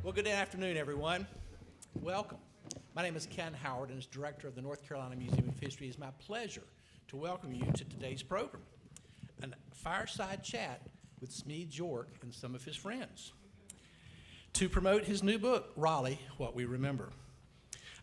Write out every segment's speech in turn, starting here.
Well, good afternoon, everyone. Welcome. My name is Ken Howard, and as director of the North Carolina Museum of History, it's my pleasure to welcome you to today's program, a fireside chat with Smedes York and some of his friends to promote his new book, Raleigh, What We Remember.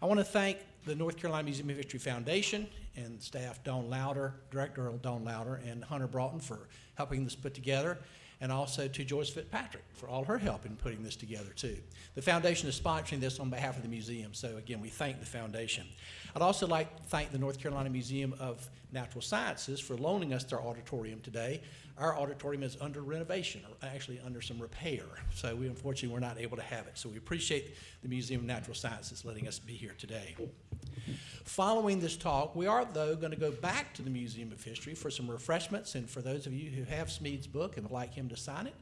I want to thank the North Carolina Museum of History Foundation and staff Dawn Louder, Director Dawn Louder, and Hunter Broughton for helping this put together, and also to Joyce Fitzpatrick for all her help in putting this together too. The foundation is sponsoring this on behalf of the museum, so again, we thank the foundation. I'd also like to thank the North Carolina Museum of Natural Sciences for loaning us their auditorium today. Our auditorium is under renovation, or actually under some repair, so unfortunately we're not able to have it. So we appreciate the Museum of Natural Sciences letting us be here today. Following this talk, we are, though, going to go back to the Museum of History for some refreshments, and for those of you who have Smedes' book and would like him to sign it,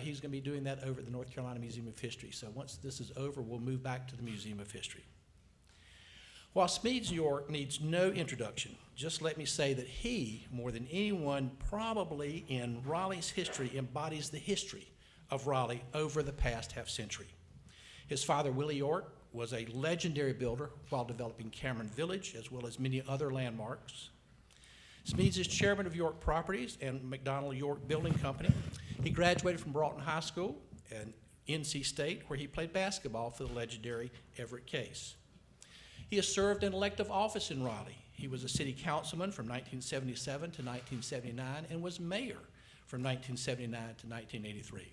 he's going to be doing that over at the North Carolina Museum of History. So once this is over, we'll move back to the Museum of History. While Smedes York needs no introduction, just let me say that he, more than anyone probably in Raleigh's history, embodies the history of Raleigh over the past half-century. His father, Willie York, was a legendary builder while developing Cameron Village, as well as many other landmarks. Smedes is chairman of York Properties and McDonald York Building Company. He graduated from Broughton High School and NC State, where he played basketball for the legendary Everett Case. He has served in elective office in Raleigh. He was a city councilman from 1977 to 1979 and was mayor from 1979 to 1983.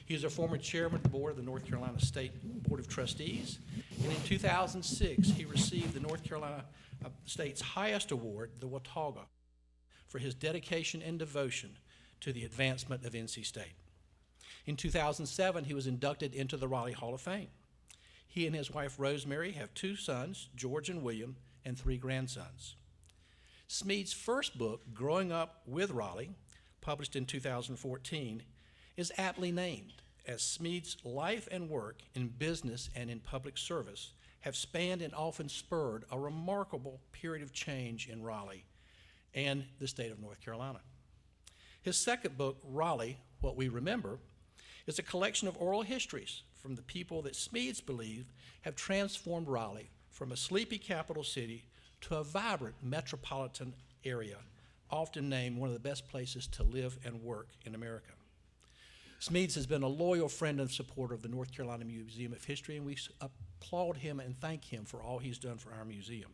He is a former chairman of the board of the North Carolina State Board of Trustees, and in 2006, he received the North Carolina State's highest award, the Watauga, for his dedication and devotion to the advancement of NC State. In 2007, he was inducted into the Raleigh Hall of Fame. He and his wife, Rosemary, have 2 sons, George and William, and 3 grandsons. Smedes' first book, Growing Up with Raleigh, published in 2014, is aptly named, as Smedes' life and work in business and in public service have spanned and often spurred a remarkable period of change in Raleigh and the state of North Carolina. His second book, Raleigh, What We Remember, is a collection of oral histories from the people that Smedes believed have transformed Raleigh from a sleepy capital city to a vibrant metropolitan area, often named one of the best places to live and work in America. Smedes has been a loyal friend and supporter of the North Carolina Museum of History, and we applaud him and thank him for all he's done for our museum.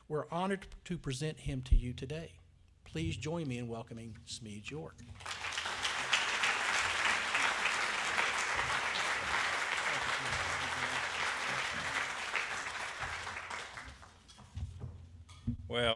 We're honored to present him to you today. Please join me in welcoming Smedes York. Well,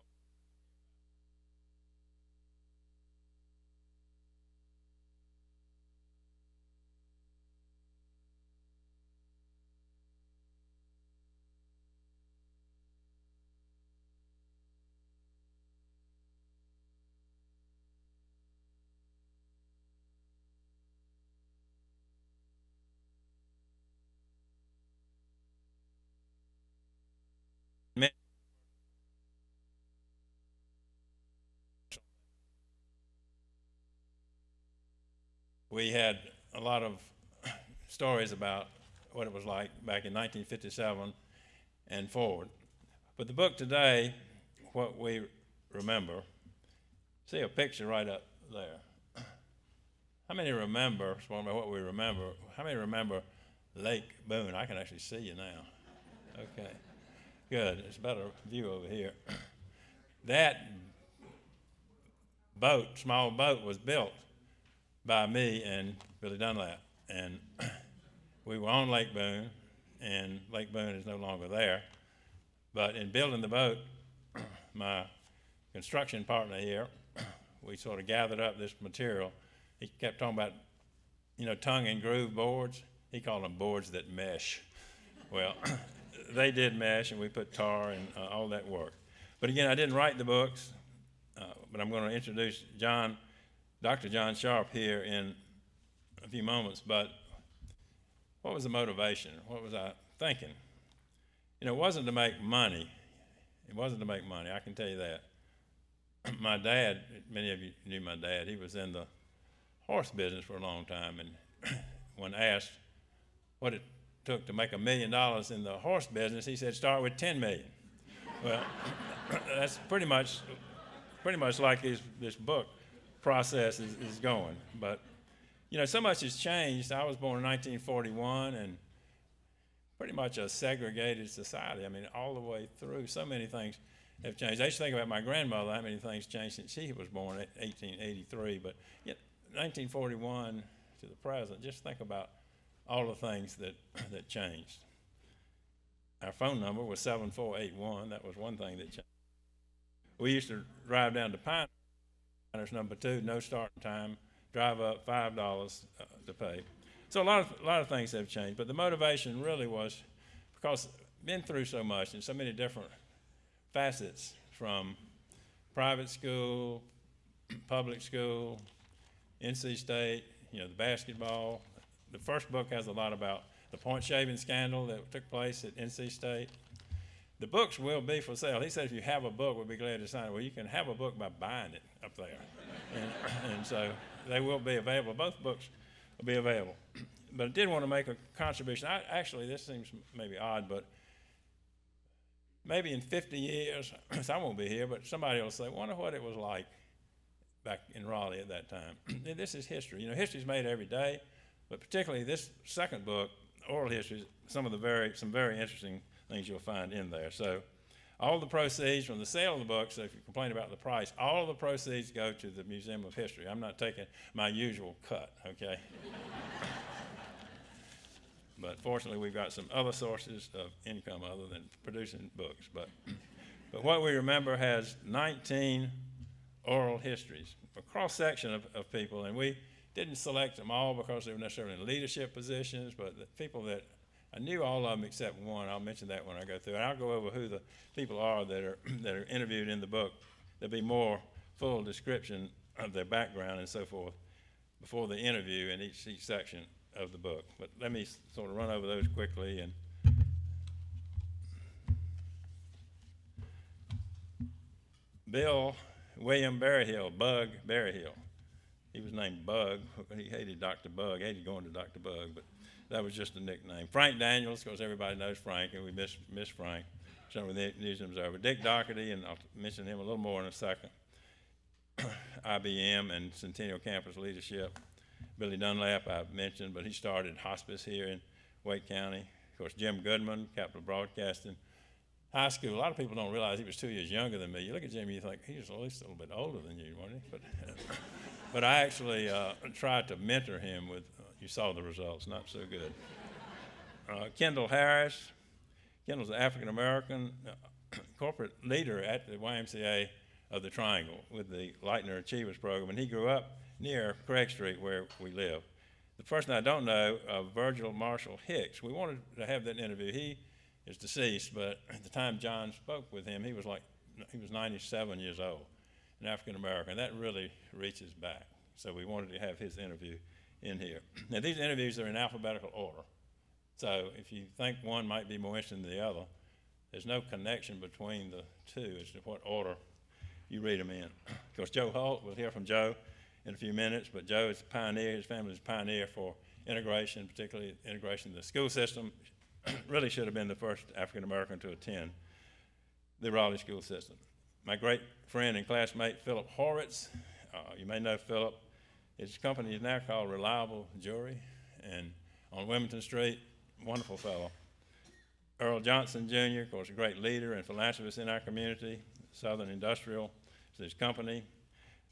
we had a lot of stories about what it was like back in 1957 and forward. But the book today, What We Remember, see a picture right up there. How many remember, what we remember, how many remember Lake Boone? I can actually see you now. Okay, good. It's a better view over here. That boat, small boat, was built by me and Billy Dunlap, and we were on Lake Boone, and Lake Boone is no longer there. But in building the boat, my construction partner here, we sort of gathered up this material. He kept talking about, tongue and groove boards. He called them boards that mesh. Well, they did mesh, and we put tar and all that work. But again, I didn't write the books, but I'm going to introduce Dr. John Sharpe here in a few moments. But what was the motivation? What was I thinking? It wasn't to make money. It wasn't to make money, I can tell you that. My dad, many of you knew my dad, he was in the horse business for a long time, and when asked what it took to make $1 million in the horse business, he said, start with 10 million. Well, that's pretty much like this book process is going. But, you know, so much has changed. I was born in 1941, and pretty much a segregated society. I mean, all the way through, so many things have changed. I used to think about my grandmother, how many things changed since she was born in 1883. But 1941 to the present, just think about all the things that changed. Our phone number was 7481. That was one thing that changed. We used to drive down to Pinehurst number 2, no starting time, drive up $5 to pay. So a lot of things have changed, but the motivation really was because been through so much and so many different facets, from private school, public school, NC State, you know, the basketball. The first book has a lot about the point shaving scandal that took place at NC State. The books will be for sale. He said if you have a book, we'll be glad to sign it. Well, you can have a book by buying it up there. And so they will be available. Both books will be available. But I did want to make a contribution. Actually, this seems maybe odd, but maybe in 50 years, I won't be here, but somebody will say, wonder what it was like back in Raleigh at that time. This is history. You know, history's made every day, but particularly this second book, Oral History, some very interesting things you'll find in there. So all the proceeds from the sale of the book, so if you complain about the price, all of the proceeds go to the Museum of History. I'm not taking my usual cut, okay? But fortunately, we've got some other sources of income other than producing books. But what we remember has 19 oral histories, a cross-section of people, and we didn't select them all because they were necessarily in leadership positions, but the people that I knew all of them except one. I'll mention that when I go through it. I'll go over who the people are that are interviewed in the book. There'll be more full description of their background and so forth before the interview in each section of the book. But let me sort of run over those quickly. And Bill William Berryhill, Bug Berryhill. He was named Bug. He hated Dr. Bug, hated going to Dr. Bug, but that was just a nickname. Frank Daniels, because everybody knows Frank, and we miss Frank. Some of the museums over. Dick Daugherty, and I'll mention him a little more in a second. IBM and Centennial Campus Leadership. Billy Dunlap I've mentioned, but he started hospice here in Wake County. Of course, Jim Goodman, Capital Broadcasting. High school, a lot of people don't realize he was 2 years younger than me. You look at Jim and you think, he was at least a little bit older than you, wasn't he? But I actually tried to mentor him with, you saw the results, not so good. Kendall Harris. Kendall's an African-American corporate leader at the YMCA of the Triangle with the Lightner Achievers Program, and he grew up near Craig Street where we live. The person I don't know, Virgil Marshall Hicks, we wanted to have that interview. He is deceased, but at the time John spoke with him, he was 97 years old, an African-American. That really reaches back. So we wanted to have his interview in here. Now these interviews are in alphabetical order. So if you think one might be more interesting than the other, there's no connection between the two as to what order you read them in. Of course, Joe Holt, we'll hear from Joe in a few minutes, but Joe is a pioneer, his family is a pioneer for integration, particularly integration in the school system. Really should have been the first African-American to attend the Raleigh school system. My great friend and classmate, Philip Horwitz, you may know Philip. His company is now called Reliable Jewelry, and on Wilmington Street, wonderful fellow. Earl Johnson Jr., of course, a great leader and philanthropist in our community. Southern Industrial is his company.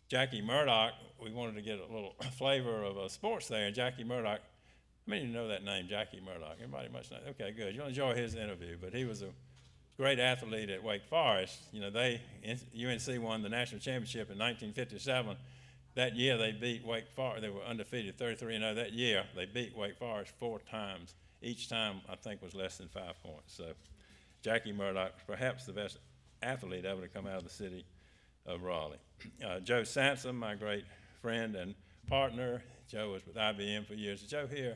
Jackie Murdoch, we wanted to get a little flavor of sports there, and Jackie Murdoch, how many of you know that name, Jackie Murdoch? Everybody must know. Okay, good. You'll enjoy his interview, but he was a great athlete at Wake Forest. You know, UNC won the national championship in 1957. That year they beat Wake Forest. They were undefeated, 33-0 that year. They beat Wake Forest 4 times. Each time, I think, was less than 5 points. So Jackie Murdoch, perhaps the best athlete ever to come out of the city of Raleigh. Joe Sansom, my great friend and partner. Joe was with IBM for years. Is Joe here?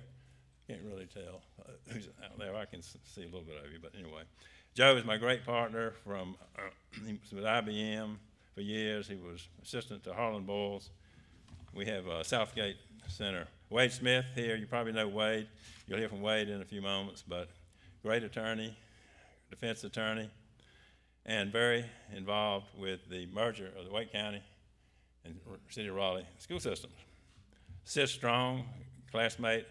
Can't really tell who's out there. I can see a little bit of you, but anyway. Joe is my great partner from, he was with IBM for years. He was assistant to Harlan Boyles. We have Southgate Center Wade Smith here, you probably know Wade. You'll hear from Wade in a few moments, but great attorney, defense attorney, and very involved with the merger of the Wake County and City of Raleigh school systems. Sis Strong, classmate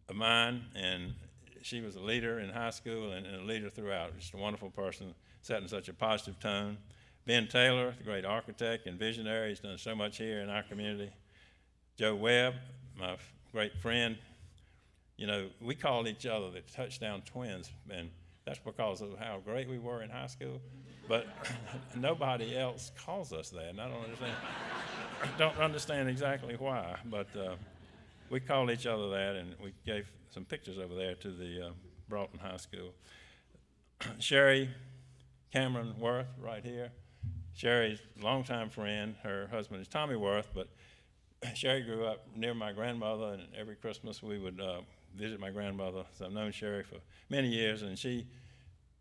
of mine, and she was a leader in high school and a leader throughout. Just a wonderful person, setting such a positive tone. Ben Taylor, the great architect and visionary, he's done so much here in our community. Joe Webb, my great friend. You know, we called each other the touchdown twins, and that's because of how great we were in high school. But nobody else calls us that, and I don't understand exactly why. But we called each other that, and we gave some pictures over there to the Broughton High School. Sherry Cameron Worth, right here. Sherry's a longtime friend. Her husband is Tommy Worth, but Sherry grew up near my grandmother, and every Christmas we would visit my grandmother. So I've known Sherry for many years, and she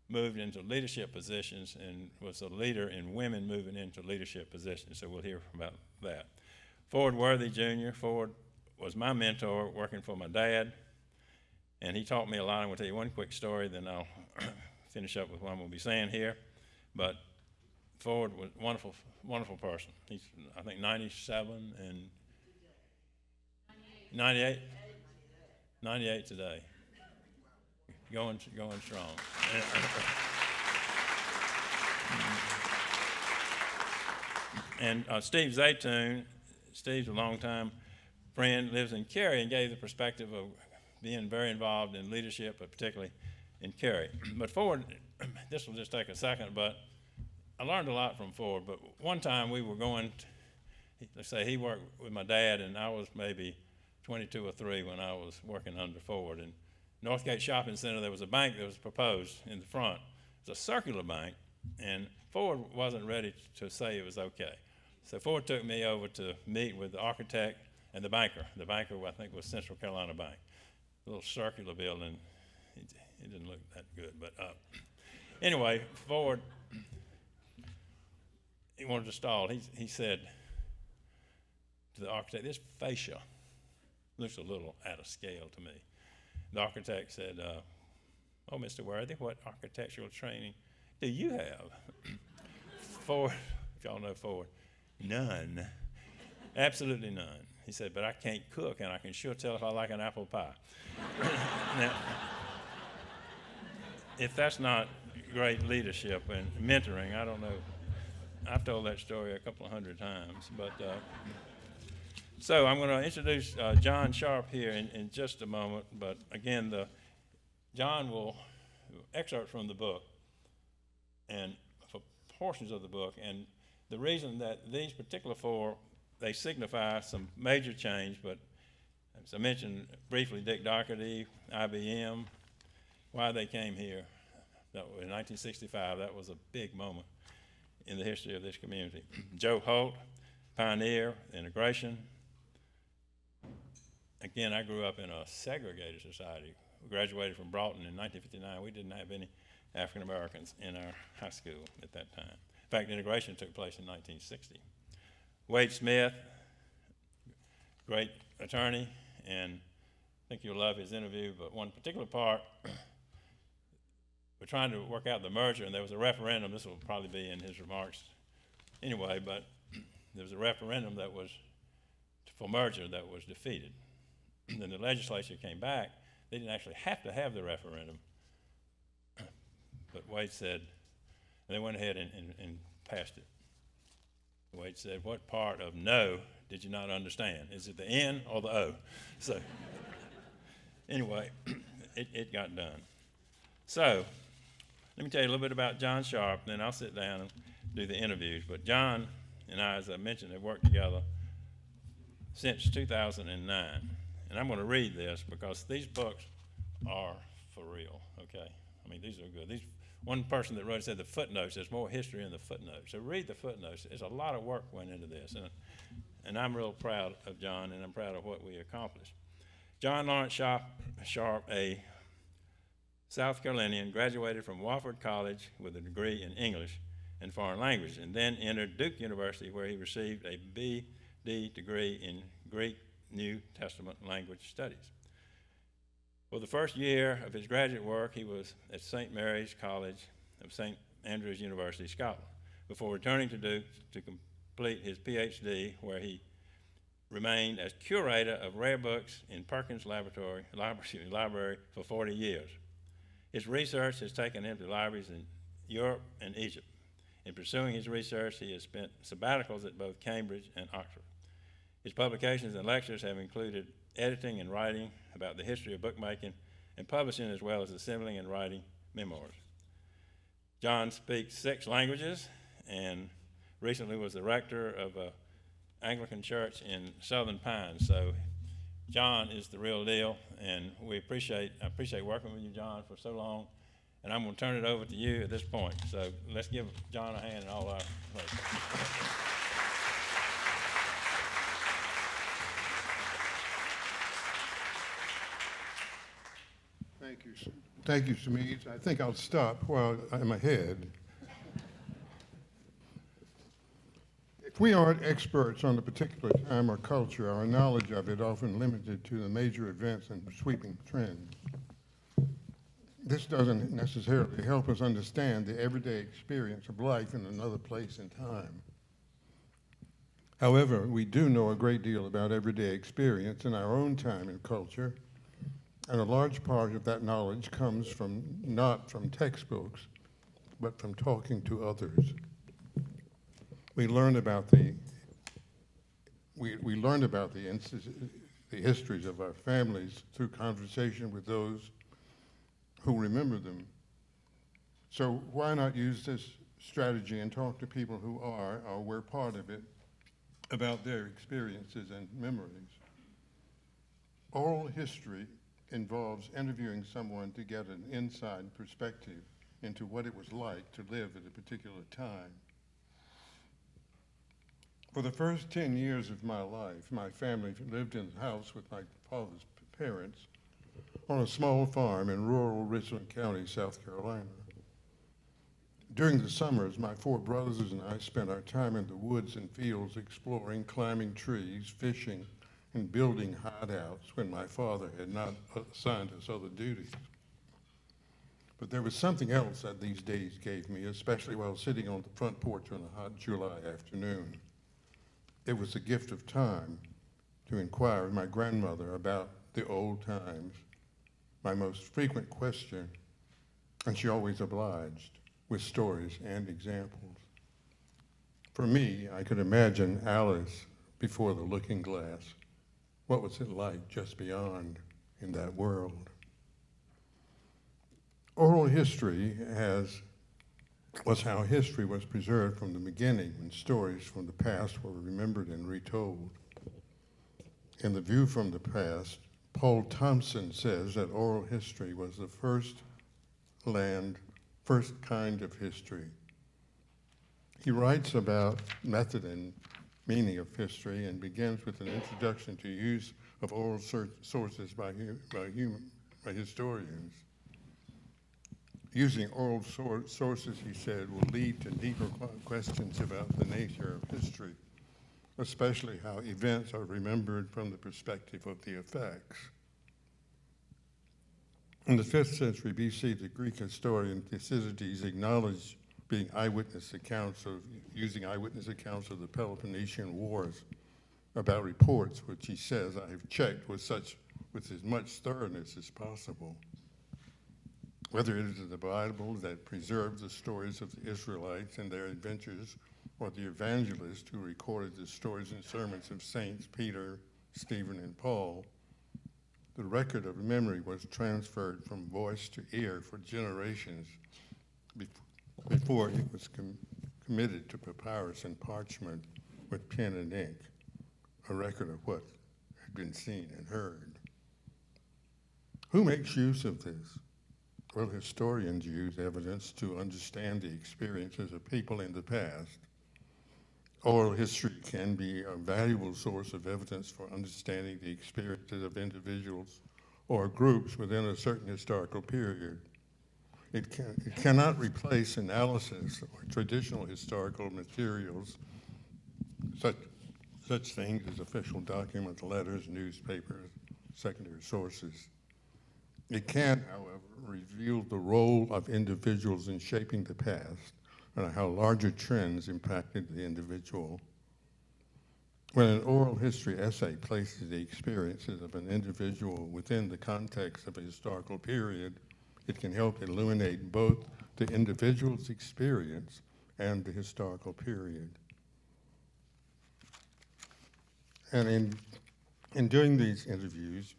moved into leadership positions and was a leader in women moving into leadership positions. So we'll hear about that. Ford Worthy Jr. Ford was my mentor working for my dad, and he taught me a lot. I'm going to tell you one quick story, then I'll finish up with what I'm going to be saying here. But Ford was a wonderful, wonderful person. He's, I think, 97 and 98? 98 today. Going strong. And Steve Zaytoon, Steve's a longtime friend, lives in Cary, and gave the perspective of being very involved in leadership, but particularly in Cary. But Ford, this will just take a second, but I learned a lot from Ford. But one time we were going, let's say he worked with my dad, and I was maybe 22 or 3 when I was working under Ford. And Northgate Shopping Center, there was a bank that was proposed in the front. It was a circular bank, and Ford wasn't ready to say it was okay. So Ford took me over to meet with the architect and the banker. The banker, I think, was Central Carolina Bank. A little circular building. It didn't look that good. But anyway, Ford, he wanted to stall. He said to the architect, "This fascia looks a little out of scale to me." The architect said, "Oh, Mr. Worthy, what architectural training do you have?" Ford, if y'all know Ford, none. Absolutely none. He said, "But I can't cook, and I can sure tell if I like an apple pie." Now, if that's not great leadership and mentoring, I don't know. I've told that story a couple of hundred times. But so I'm going to introduce John Sharpe here in just a moment. But again, John will excerpt from the book and for portions of the book. And the reason that these particular 4, they signify some major change, but as I mentioned briefly, Dick Daugherty, IBM, why they came here. That was in 1965. That was a big moment in the history of this community. Joe Holt, pioneer, integration. Again, I grew up in a segregated society. We graduated from Broughton in 1959. We didn't have any African Americans in our high school at that time. In fact, integration took place in 1960. Wade Smith, great attorney, and I think you'll love his interview, but one particular part, we're trying to work out the merger, and there was a referendum. This will probably be in his remarks anyway, but there was a referendum that was for merger that was defeated. Then the legislature came back. They didn't actually have to have the referendum, but Wade said, and they went ahead and passed it. Wade said, "What part of no did you not understand? Is it the N or the O?" So anyway, it got done. So let me tell you a little bit about John Sharpe, then I'll sit down and do the interviews. But John and I, as I mentioned, have worked together since 2009. And I'm going to read this because these books are for real, okay? I mean, these are good. One person that wrote it said the footnotes, there's more history in the footnotes. So read the footnotes. There's a lot of work went into this. And I'm real proud of John, and I'm proud of what we accomplished. John Lawrence Sharpe, a South Carolinian, graduated from Wofford College with a degree in English and foreign language, and then entered Duke University, where he received a B.D. degree in Greek New Testament language studies. For the first year of his graduate work, he was at St. Mary's College of St. Andrews University, Scotland, before returning to Duke to complete his PhD, where he remained as curator of rare books in Perkins Library for 40 years. His research has taken him to libraries in Europe and Egypt. In pursuing his research, he has spent sabbaticals at both Cambridge and Oxford. His publications and lectures have included editing and writing about the history of bookmaking and publishing, as well as assembling and writing memoirs. John speaks 6 languages and recently was the rector of an Anglican church in Southern Pines. So John is the real deal, and I appreciate working with you, John, for so long. And I'm going to turn it over to you at this point. So let's give John a hand in all our places. Thank you. Thank you, Smedes. I think I'll stop while I'm ahead. If we aren't experts on a particular time or culture, our knowledge of it often limited to the major events and sweeping trends. This doesn't necessarily help us understand the everyday experience of life in another place and time. However, we do know a great deal about everyday experience in our own time and culture, and a large part of that knowledge comes not from textbooks, but from talking to others. We learn about the histories of our families through conversation with those who remember them. So why not use this strategy and talk to people who are or were part of it about their experiences and memories? Oral history involves interviewing someone to get an inside perspective into what it was like to live at a particular time. For the first 10 years of my life, my family lived in the house with my father's parents on a small farm in rural Richland County, South Carolina. During the summers, my 4 brothers and I spent our time in the woods and fields exploring, climbing trees, fishing, and building hideouts when my father had not assigned us other duties. But there was something else that these days gave me, especially while sitting on the front porch on a hot July afternoon. It was the gift of time to inquire with my grandmother about the old times, my most frequent question, and she always obliged with stories and examples. For me, I could imagine Alice before the looking glass. What was it like just beyond in that world? Oral history was how history was preserved from the beginning, when stories from the past were remembered and retold. In The View from the Past, Paul Thompson says that oral history was the first kind of history. He writes about method and meaning of history and begins with an introduction to use of oral sources by historians. Using oral sources, he said, will lead to deeper questions about the nature of history, especially how events are remembered from the perspective of the effects. In the 5th century BC, the Greek historian Thucydides acknowledged using eyewitness accounts of the Peloponnesian Wars about reports, which he says I have checked with as much thoroughness as possible. Whether it is the Bible that preserved the stories of the Israelites and their adventures, or the evangelists who recorded the stories and sermons of Saints Peter, Stephen, and Paul, the record of memory was transferred from voice to ear for generations before it was committed to papyrus and parchment with pen and ink, a record of what had been seen and heard. Who makes use of this? Well, historians use evidence to understand the experiences of people in the past. Oral history can be a valuable source of evidence for understanding the experiences of individuals or groups within a certain historical period. It cannot replace analysis or traditional historical materials, such things as official documents, letters, newspapers, secondary sources. It can, however, reveal the role of individuals in shaping the past and how larger trends impacted the individual. When an oral history essay places the experiences of an individual within the context of a historical period, it can help illuminate both the individual's experience and the historical period. And in doing these interviews,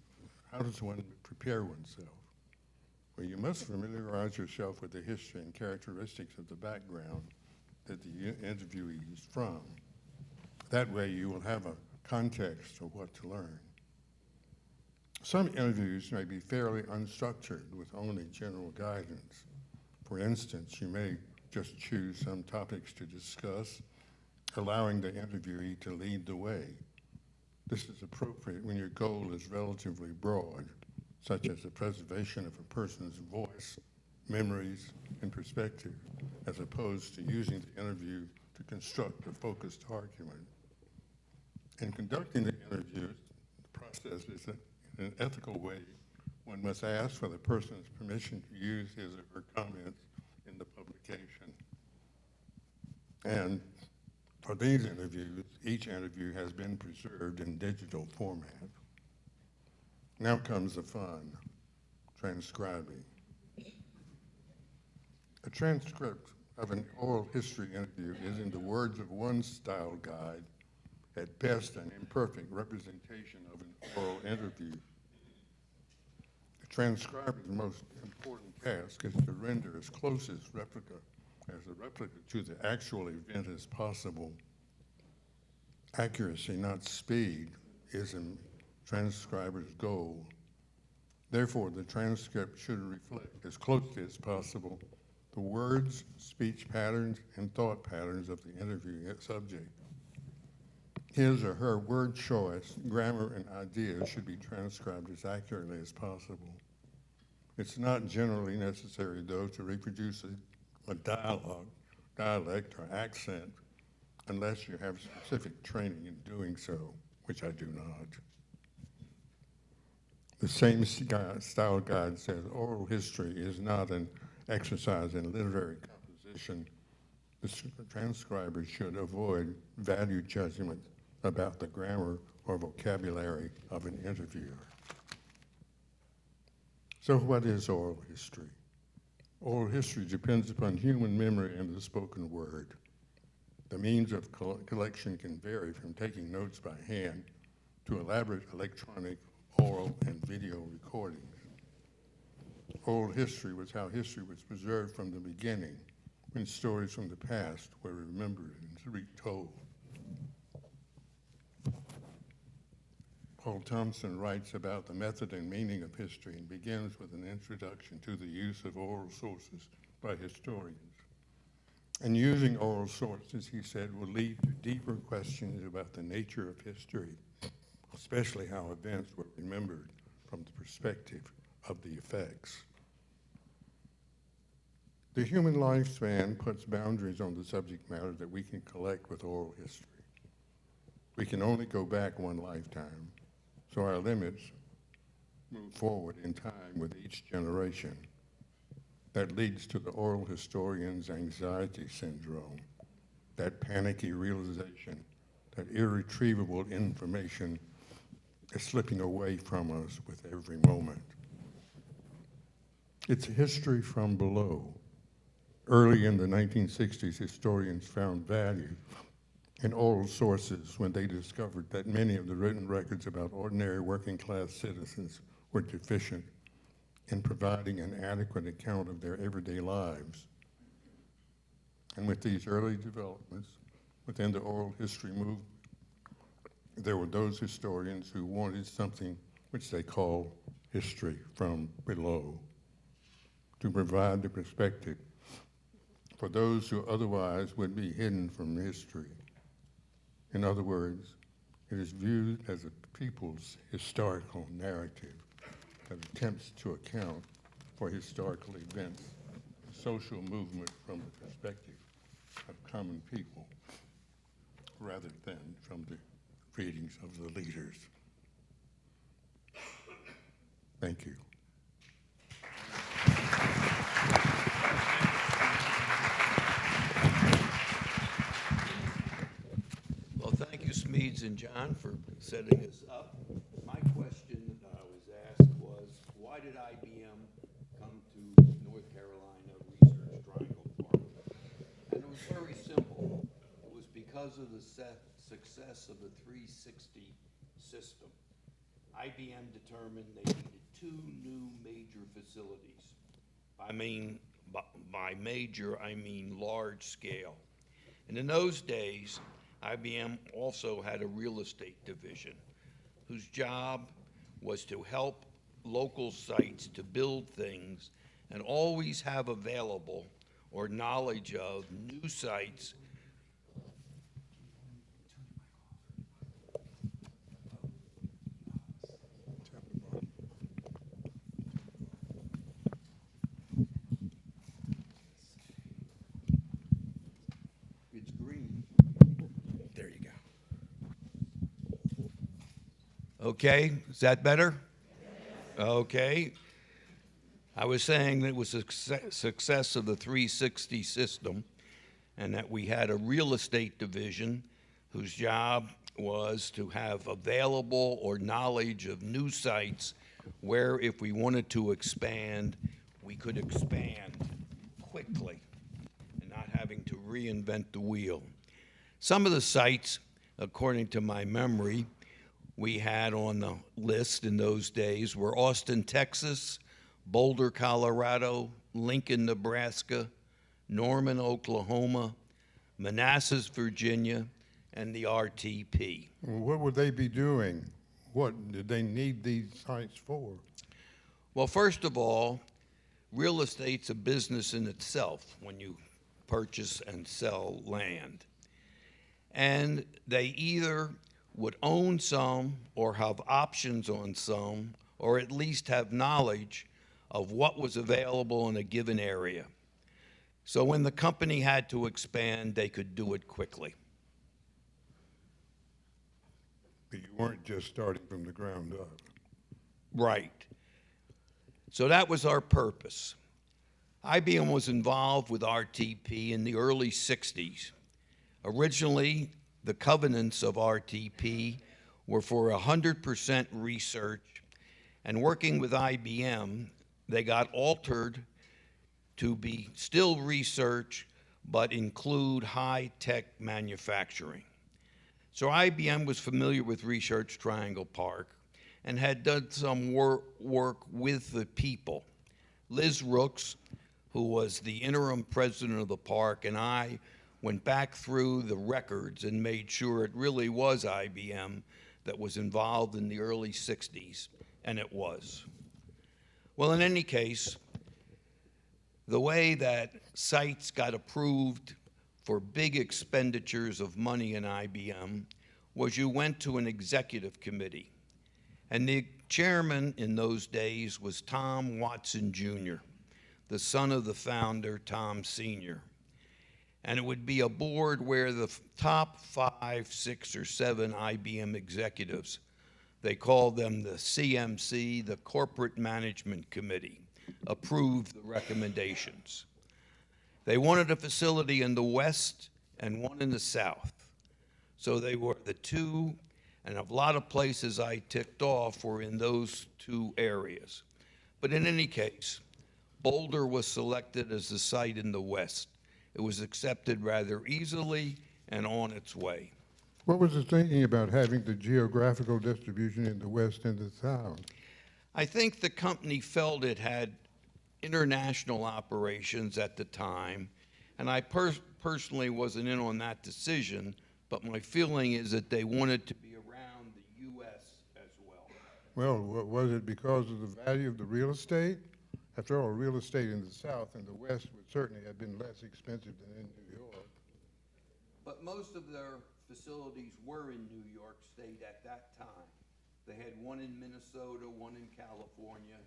how does one prepare oneself? Well, you must familiarize yourself with the history and characteristics of the background that the interviewee is from. That way you will have a context of what to learn. Some interviews may be fairly unstructured with only general guidance. For instance, you may just choose some topics to discuss, allowing the interviewee to lead the way. This is appropriate when your goal is relatively broad, such as the preservation of a person's voice, memories, and perspective, as opposed to using the interview to construct a focused argument. In conducting the interview, the process is that in an ethical way, one must ask for the person's permission to use his or her comments in the publication. And for these interviews, each interview has been preserved in digital format. Now comes the fun, transcribing. A transcript of an oral history interview is, in the words of one style guide, at best an imperfect representation of an oral interview. The transcriber's most important task is to render as close as a replica to the actual event as possible. Accuracy, not speed, is a transcriber's goal. Therefore, the transcript should reflect as closely as possible the words, speech patterns, and thought patterns of the interviewing subject. His or her word choice, grammar, and ideas should be transcribed as accurately as possible. It's not generally necessary, though, to reproduce a dialect, or accent, unless you have specific training in doing so, which I do not. The same style guide says oral history is not an exercise in literary composition. The transcriber should avoid value judgment about the grammar or vocabulary of an interviewer. So what is oral history? Oral history depends upon human memory and the spoken word. The means of collection can vary from taking notes by hand to elaborate electronic, oral, and video recordings. Oral history was how history was preserved from the beginning, when stories from the past were remembered and retold. Paul Thompson writes about the method and meaning of history and begins with an introduction to the use of oral sources by historians. And using oral sources, he said, will lead to deeper questions about the nature of history, especially how events were remembered from the perspective of the effects. The human lifespan puts boundaries on the subject matter that we can collect with oral history. We can only go back one lifetime, so our limits move forward in time with each generation. That leads to the oral historian's anxiety syndrome, that panicky realization that irretrievable information is slipping away from us with every moment. It's history from below. Early in the 1960s, historians found value in oral sources when they discovered that many of the written records about ordinary working-class citizens were deficient in providing an adequate account of their everyday lives. And with these early developments within the oral history movement, there were those historians who wanted something which they call history from below, to provide the perspective for those who otherwise would be hidden from history. In other words, it is viewed as a people's historical narrative that attempts to account for historical events, social movement from the perspective of common people, rather than from the readings of the leaders. Thank you. Well, thank you, Smedes and John, for setting us up. My question that I was asked was, why did IBM come to North Carolina Research Triangle Park? And it was very simple. It was because of the success of the 360 system. IBM determined they needed 2 new major facilities. By major, I mean large scale. And in those days, IBM also had a real estate division whose job was to help local sites to build things and always have available or knowledge of new sites. It's green. There you go. Okay, is that better? Okay. I was saying that it was a success of the 360 system and that we had a real estate division whose job was to have available or knowledge of new sites where if we wanted to expand, we could expand quickly and not having to reinvent the wheel. Some of the sites, according to my memory, we had on the list in those days were Austin, Texas, Boulder, Colorado, Lincoln, Nebraska, Norman, Oklahoma, Manassas, Virginia, and the RTP. Well, what would they be doing? What did they need these sites for? Well, first of all, real estate's a business in itself when you purchase and sell land. And they either would own some or have options on some, or at least have knowledge of what was available in a given area. So when the company had to expand, they could do it quickly. But you weren't just starting from the ground up. Right. So that was our purpose. IBM was involved with RTP in the early 60s. Originally, the covenants of RTP were for 100% research, and working with IBM, they got altered to be still research, but include high-tech manufacturing. So IBM was familiar with Research Triangle Park and had done some work with the people. Liz Rooks, who was the interim president of the park, and I went back through the records and made sure it really was IBM that was involved in the early 60s, and it was. Well, in any case, the way that sites got approved for big expenditures of money in IBM was you went to an executive committee. And the chairman in those days was Tom Watson Jr., the son of the founder, Tom Sr. And it would be a board where the top 5, 6, or 7 IBM executives, they called them the CMC, the Corporate Management Committee, approved the recommendations. They wanted a facility in the west and one in the south. So they were the 2, and a lot of places I ticked off were in those 2 areas. But in any case, Boulder was selected as the site in the west. It was accepted rather easily and on its way. What was the thinking about having the geographical distribution in the west and the south? I think the company felt it had international operations at the time, and I personally wasn't in on that decision, but my feeling is that they wanted to be around the U.S. as well. Well, was it because of the value of the real estate? After all, real estate in the south and the west would certainly have been less expensive than in New York. But most of their facilities were in New York State at that time. They had one in Minnesota, one in California,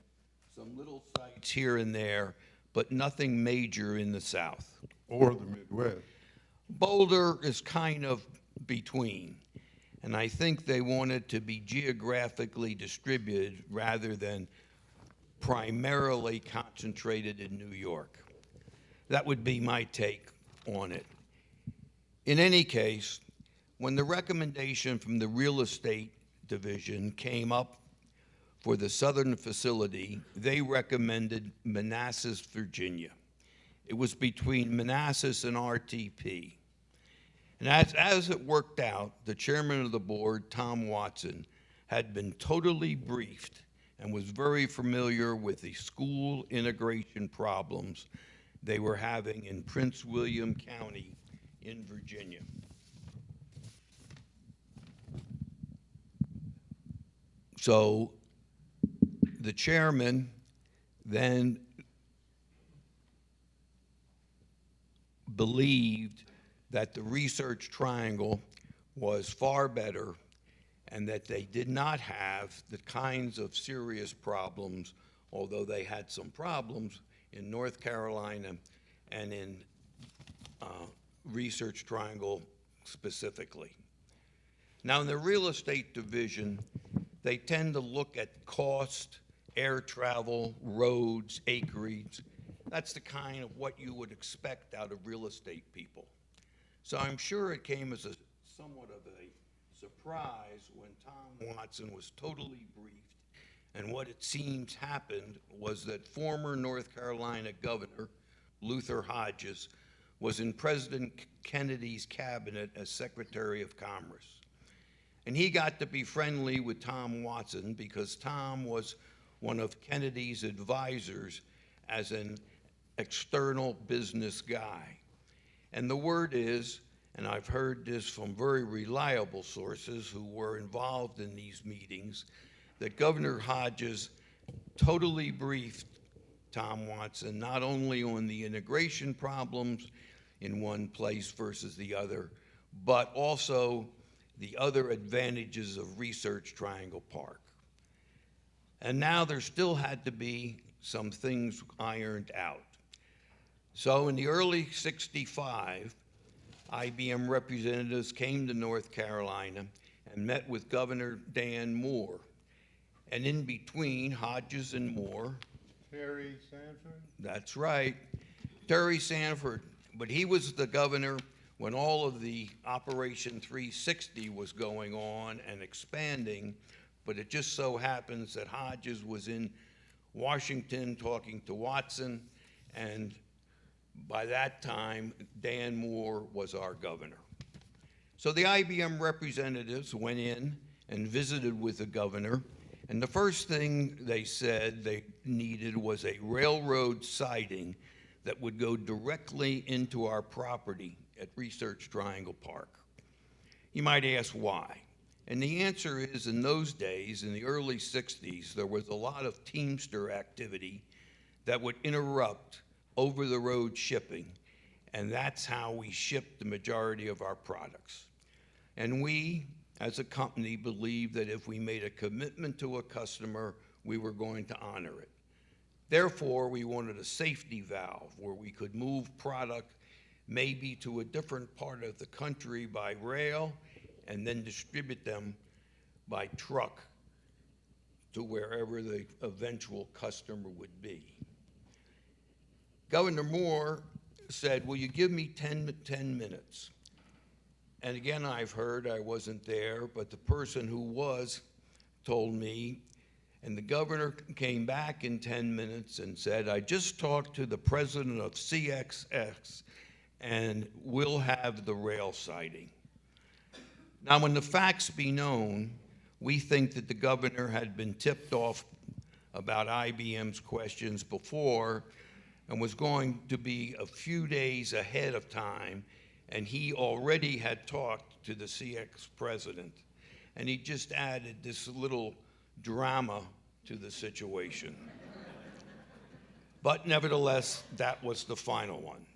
some little sites here and there, but nothing major in the south. Or the Midwest. Boulder is kind of between. and I think they wanted to be geographically distributed rather than primarily concentrated in New York. That would be my take on it. In any case, when the recommendation from the real estate division came up for the southern facility, they recommended Manassas, Virginia. It was between Manassas and RTP. And as it worked out, the chairman of the board, Tom Watson, had been totally briefed and was very familiar with the school integration problems they were having in Prince William County in Virginia. So the chairman then believed that the research triangle was far better and that they did not have the kinds of serious problems, although they had some problems in North Carolina and in Research Triangle specifically. Now, in the real estate division, they tend to look at cost, air travel, roads, acreage. That's the kind of what you would expect out of real estate people. So I'm sure it came as somewhat of a surprise when Tom Watson was totally briefed. And what it seems happened was that former North Carolina Governor Luther Hodges was in President Kennedy's cabinet as Secretary of Commerce. And he got to be friendly with Tom Watson because Tom was one of Kennedy's advisors as an external business guy. And the word is, and I've heard this from very reliable sources who were involved in these meetings, that Governor Hodges totally briefed Tom Watson not only on the integration problems in one place versus the other, but also the other advantages of Research Triangle Park. And now there still had to be some things ironed out. So in the early '65, IBM representatives came to North Carolina and met with Governor Dan Moore. And in between Hodges and Moore, Terry Sanford? that's right, Terry Sanford, but he was the governor when all of the Operation 360 was going on and expanding, but it just so happens that Hodges was in Washington talking to Watson, and by that time, Dan Moore was our governor. So the IBM representatives went in and visited with the governor, and the first thing they said they needed was a railroad siding that would go directly into our property at Research Triangle Park. You might ask why. And the answer is, in those days, in the early '60s, there was a lot of Teamster activity that would interrupt over-the-road shipping, and that's how we shipped the majority of our products. And we, as a company, believed that if we made a commitment to a customer, we were going to honor it. Therefore, we wanted a safety valve where we could move product maybe to a different part of the country by rail and then distribute them by truck to wherever the eventual customer would be. Governor Moore said, will you give me 10 minutes? And again, I've heard, I wasn't there, but the person who was told me, and the governor came back in 10 minutes and said, I just talked to the president of CXX, and we'll have the rail siding. Now, when the facts be known, we think that the governor had been tipped off about IBM's questions before and was going to be a few days ahead of time, and he already had talked to the CX president, and he just added this little drama to the situation. But nevertheless, that was the final one.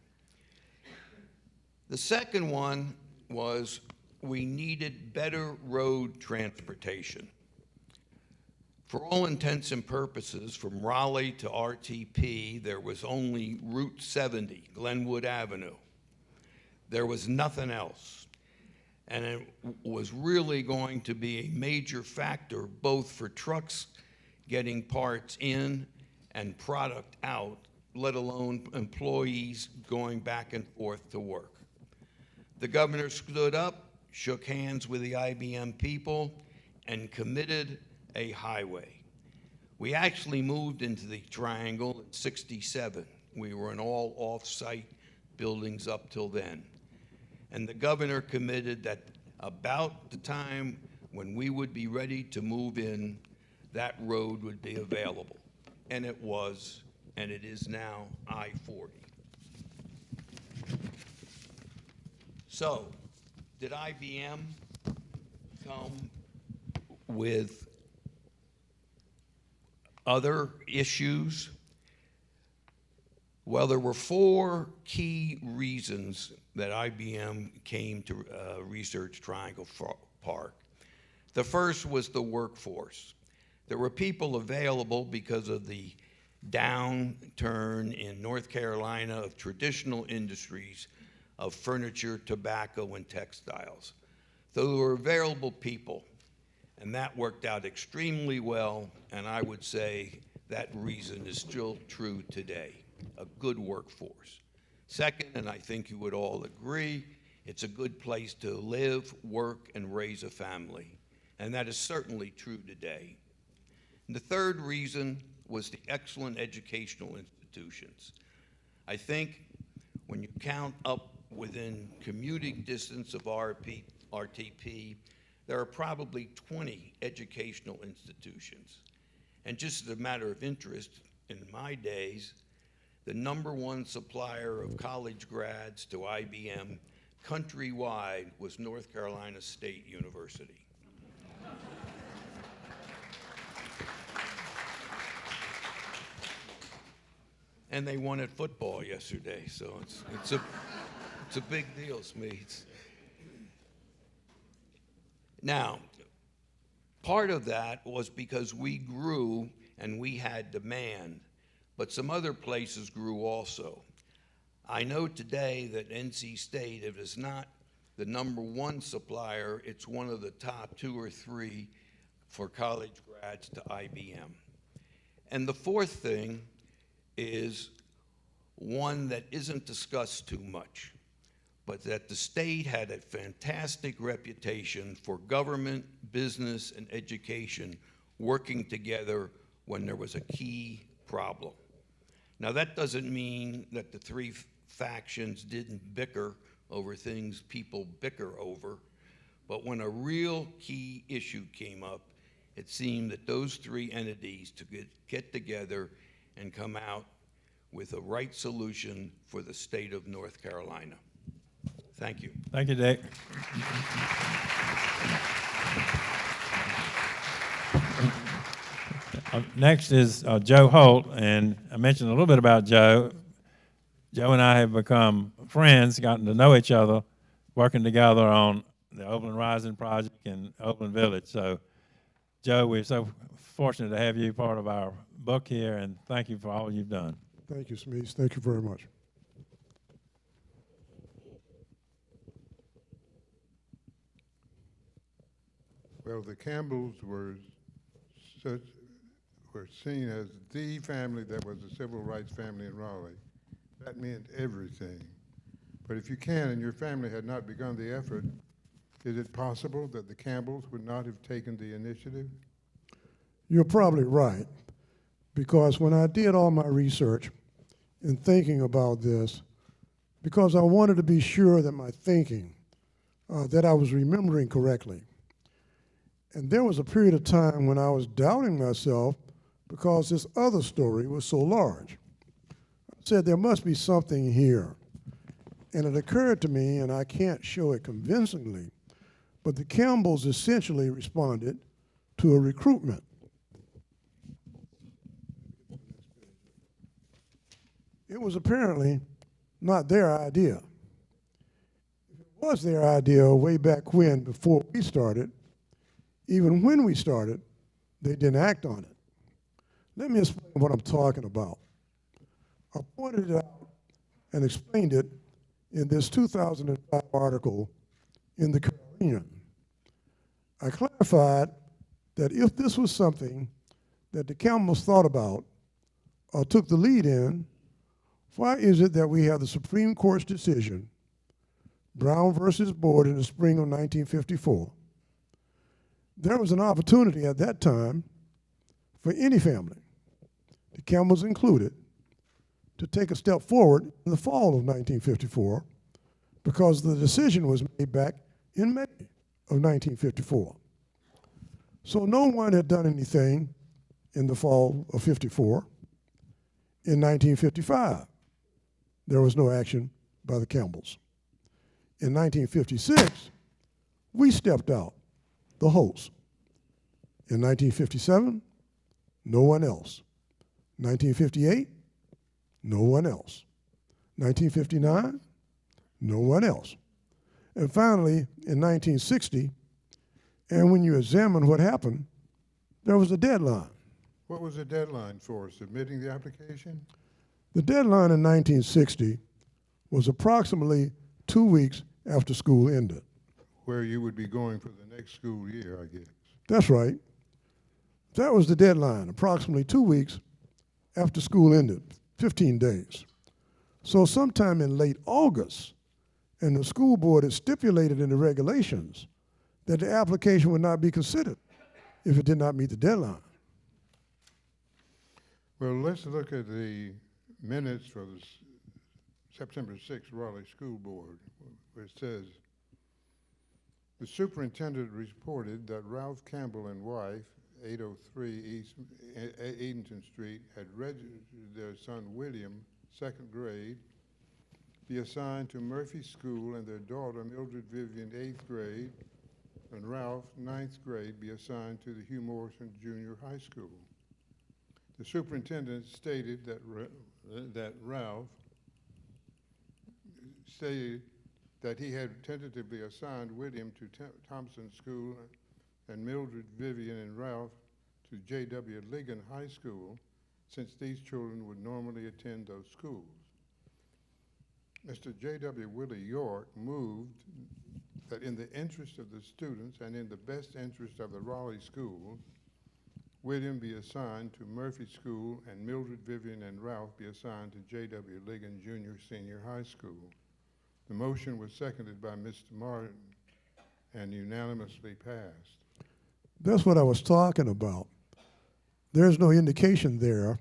The second one was we needed better road transportation. For all intents and purposes, from Raleigh to RTP, there was only Route 70, Glenwood Avenue. There was nothing else. and it was really going to be a major factor both for trucks getting parts in and product out, let alone employees going back and forth to work. The governor stood up, shook hands with the IBM people, and committed a highway. We actually moved into the Triangle in '67. We were in all off-site buildings up till then. And the governor committed that about the time when we would be ready to move in, that road would be available. And it was, and it is now I-40. So, did IBM come with other issues? Well, there were 4 key reasons that IBM came to research Triangle Park. The first was the workforce. There were people available because of the downturn in North Carolina of traditional industries of furniture, tobacco, and textiles. So there were available people, and that worked out extremely well, and I would say that reason is still true today, a good workforce. Second, and I think you would all agree, it's a good place to live, work, and raise a family, and that is certainly true today. And the third reason was the excellent educational institutions. I think when you count up within commuting distance of RTP, there are probably 20 educational institutions. And just as a matter of interest, in my days, the #1 supplier of college grads to IBM countrywide was North Carolina State University. And they won at football yesterday, so it's a big deal, Smedes. Now, part of that was because we grew and we had demand, but some other places grew also. I know today that NC State, if it's not the #1 supplier, it's one of the top 2 or 3 for college grads to IBM. And the fourth thing is one that isn't discussed too much, but that the state had a fantastic reputation for government, business, and education working together when there was a key problem. Now, that doesn't mean that the 3 factions didn't bicker over things people bicker over, but when a real key issue came up, it seemed that those 3 entities to get together and come out with a right solution for the state of North Carolina. Thank you. Thank you, Dick. Next is Joe Holt, and I mentioned a little bit about Joe. Joe and I have become friends, gotten to know each other, working together on the Oakland Rising Project in Oakland Village. So, Joe, we're so fortunate to have you part of our book here, and thank you for all you've done. Thank you, Smedes. Thank you very much. Well, the Campbells were seen as the family that was a civil rights family in Raleigh. That meant everything. But if you can, and your family had not begun the effort, is it possible that the Campbells would not have taken the initiative? You're probably right, because when I did all my research in thinking about this, because I wanted to be sure that my thinking, that I was remembering correctly. And there was a period of time when I was doubting myself because this other story was so large. I said, there must be something here. And it occurred to me, and I can't show it convincingly, but the Campbells essentially responded to a recruitment. It was apparently not their idea. If it was their idea way back when, before we started, even when we started, they didn't act on it. Let me explain what I'm talking about. I pointed it out and explained it in this 2005 article in the Carolina opinion. I clarified that if this was something that the Campbells thought about or took the lead in, why is it that we have the Supreme Court's decision, Brown versus Board, in the spring of 1954? There was an opportunity at that time for any family, the Campbells included, to take a step forward in the fall of 1954 because the decision was made back in May of 1954. So no one had done anything in the fall of 54. In 1955, there was no action by the Campbells. In 1956, we stepped out, the Holts. In 1957, no one else. 1958, no one else. 1959, no one else. And finally, in 1960, and when you examine what happened, there was a deadline. What was the deadline for submitting the application? The deadline in 1960 was approximately 2 weeks after school ended. Where you would be going for the next school year, I guess. That's right. That was the deadline, approximately 2 weeks after school ended, 15 days. So sometime in late August, and the school board had stipulated in the regulations that the application would not be considered if it did not meet the deadline. Well, let's look at the minutes for the September 6th Raleigh School Board, where it says, the superintendent reported that Ralph Campbell and wife, 803 East Edenton Street, had registered their son William, 2nd grade, be assigned to Murphy School, and their daughter Mildred Vivian, 8th grade, and Ralph, 9th grade, be assigned to the Hugh Morrison Junior High School. The superintendent stated that Ralph stated that he had tentatively assigned William to Thompson School and Mildred Vivian and Ralph to J.W. Ligon High School, since these children would normally attend those schools. Mr. J.W. Willie York moved that in the interest of the students and in the best interest of the Raleigh schools, William be assigned to Murphy School and Mildred Vivian and Ralph be assigned to J.W. Ligon Junior Senior High School. The motion was seconded by Mr. Martin and unanimously passed. That's what I was talking about. There's no indication there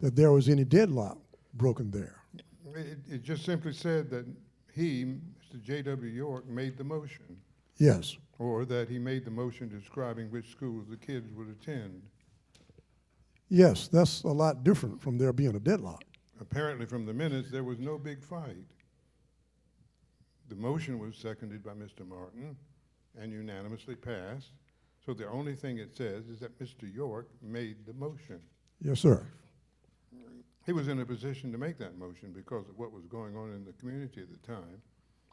that there was any deadlock broken there. It just simply said that he, Mr. J.W. York, made the motion, Yes. or that he made the motion describing which schools the kids would attend. Yes, that's a lot different from there being a deadlock. Apparently from the minutes, there was no big fight. The motion was seconded by Mr. Martin and unanimously passed. So the only thing it says is that Mr. York made the motion. Yes, sir. He was in a position to make that motion because of what was going on in the community at the time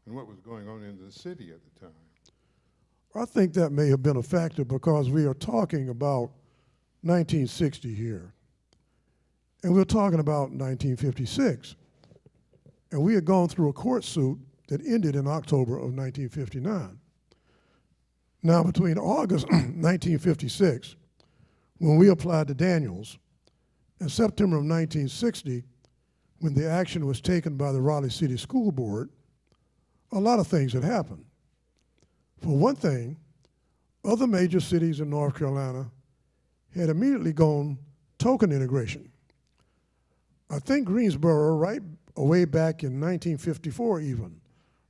and what was going on in the city at the time. I think that may have been a factor because we are talking about 1960 here. And we're talking about 1956. And we had gone through a court suit that ended in October of 1959. Now, between August 1956, when we applied to Daniels, and September of 1960, when the action was taken by the Raleigh City School Board, a lot of things had happened. For one thing, other major cities in North Carolina had immediately gone token integration. I think Greensboro, right away back in 1954 even,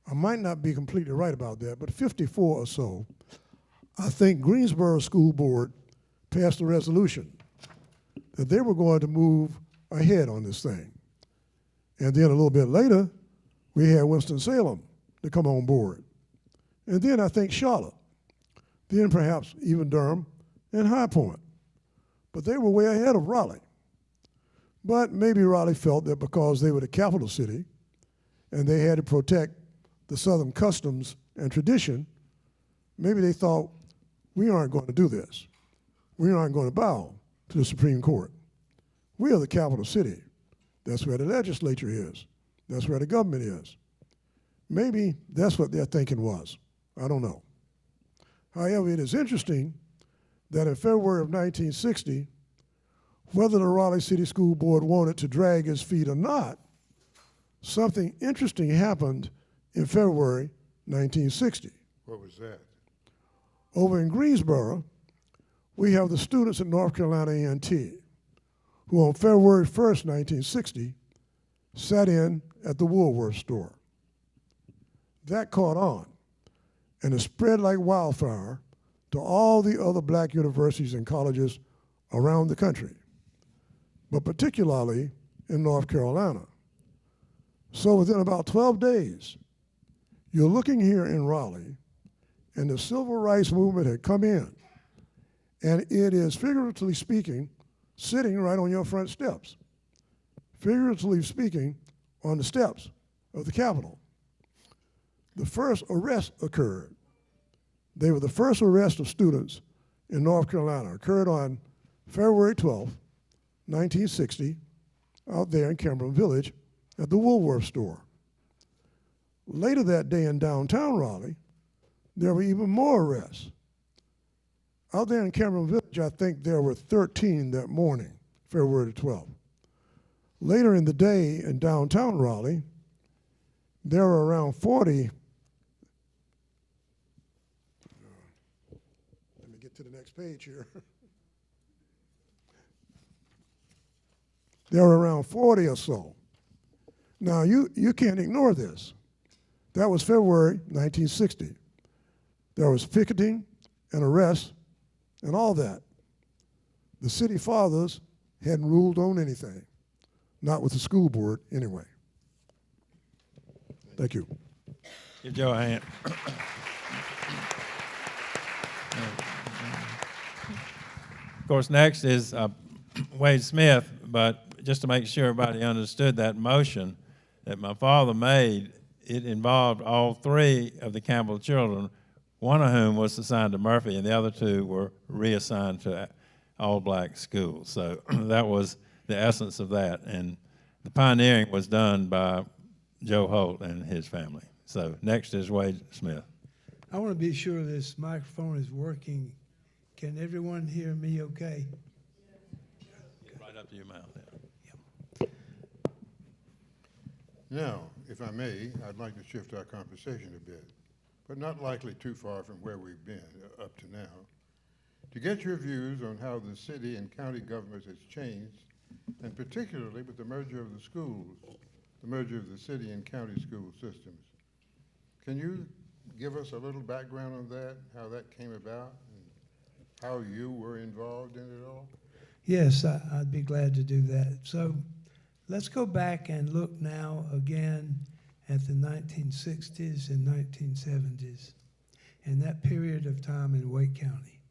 I might not be completely right about that, but 54 or so, I think Greensboro School Board passed a resolution that they were going to move ahead on this thing. And then a little bit later, we had Winston-Salem to come on board. And then I think Charlotte, then perhaps even Durham and High Point. But they were way ahead of Raleigh. But maybe Raleigh felt that because they were the capital city and they had to protect the Southern customs and tradition, maybe they thought, we aren't going to do this. We aren't going to bow to the Supreme Court. We are the capital city. That's where the legislature is. That's where the government is. Maybe that's what their thinking was. I don't know. However, it is interesting that in February of 1960, whether the Raleigh City School Board wanted to drag its feet or not, something interesting happened in February 1960. What was that? Over in Greensboro, we have the students at North Carolina A&T, who on February 1st, 1960, sat in at the Woolworth store. That caught on, and it spread like wildfire to all the other black universities and colleges around the country, but particularly in North Carolina. So within about 12 days, you're looking here in Raleigh, and the civil rights movement had come in, and it is, figuratively speaking, sitting right on your front steps. Figuratively speaking, on the steps of the Capitol. The first arrest occurred. They were the first arrest of students in North Carolina. Occurred on February 12th, 1960, out there in Cameron Village at the Woolworth store. Later that day in downtown Raleigh, there were even more arrests. Out there in Cameron Village, I think there were 13 that morning, February 12th. Later in the day in downtown Raleigh, there were around 40. Let me get to the next page here. There were around 40 or so. Now, you can't ignore this. That was February 1960. There was picketing and arrests and all that. The city fathers hadn't ruled on anything, not with the school board anyway. Thank you. Give Joe a hand. Of course, next is Wade Smith, but just to make sure everybody understood that motion that my father made, it involved all three of the Campbell children, one of whom was assigned to Murphy, and the other two were reassigned to all-black schools. So that was the essence of that, and the pioneering was done by Joe Holt and his family. So next is Wade Smith. I want to be sure this microphone is working. Can everyone hear me okay? Right up to your mouth. Now, if I may, I'd like to shift our conversation a bit, but not likely too far from where we've been up to now, to get your views on how the city and county government has changed, and particularly with the merger of the schools, the merger of the city and county school systems. Can you give us a little background on that, how that came about, and how you were involved in it all? Yes, I'd be glad to do that. So let's go back and look now again at the 1960s and 1970s, in that period of time in Wake County.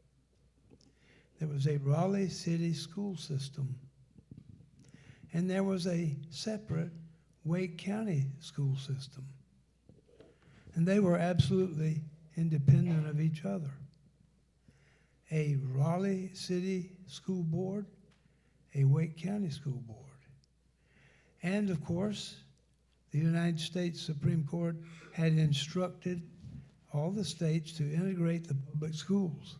There was a Raleigh City school system, and there was a separate Wake County school system. And they were absolutely independent of each other. A Raleigh City School Board, a Wake County School Board. And of course, the United States Supreme Court had instructed all the states to integrate the public schools,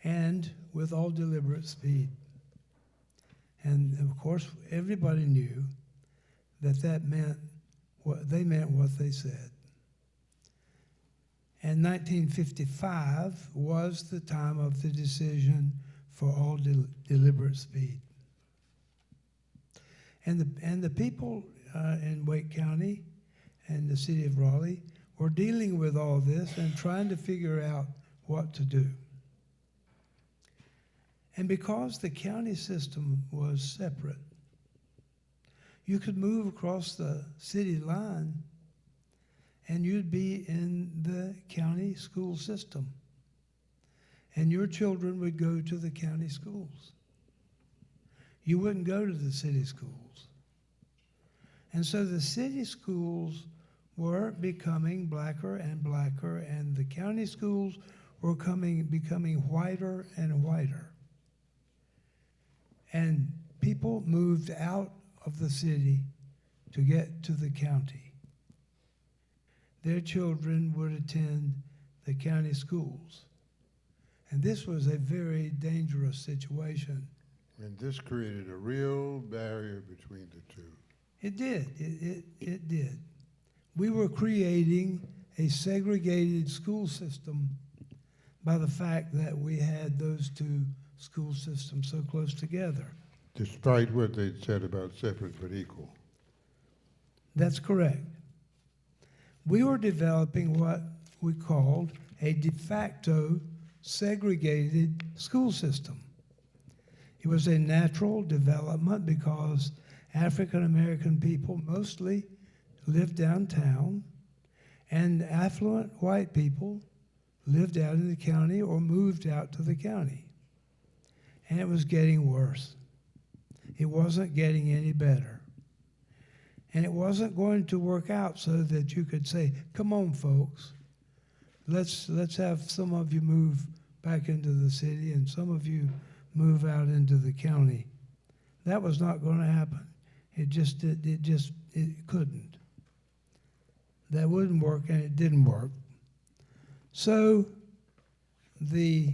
and with all deliberate speed. And of course, everybody knew that that meant what they said. And 1955 was the time of the decision for all deliberate speed. And the people in Wake County and the city of Raleigh were dealing with all this and trying to figure out what to do. And because the county system was separate, you could move across the city line and you'd be in the county school system. And your children would go to the county schools. You wouldn't go to the city schools. And so the city schools were becoming blacker and blacker, and the county schools were becoming whiter and whiter. And people moved out of the city to get to the county. Their children would attend the county schools. And this was a very dangerous situation. And this created a real barrier between the two. It did. It did. We were creating a segregated school system by the fact that we had those two school systems so close together. Despite what they'd said about separate but equal. That's correct. We were developing what we called a de facto segregated school system. It was a natural development because African American people mostly lived downtown, and affluent white people lived out in the county or moved out to the county. And it was getting worse. It wasn't getting any better. And it wasn't going to work out so that you could say, come on, folks, let's have some of you move back into the city and some of you move out into the county. That was not going to happen. It couldn't. That wouldn't work, and it didn't work. So the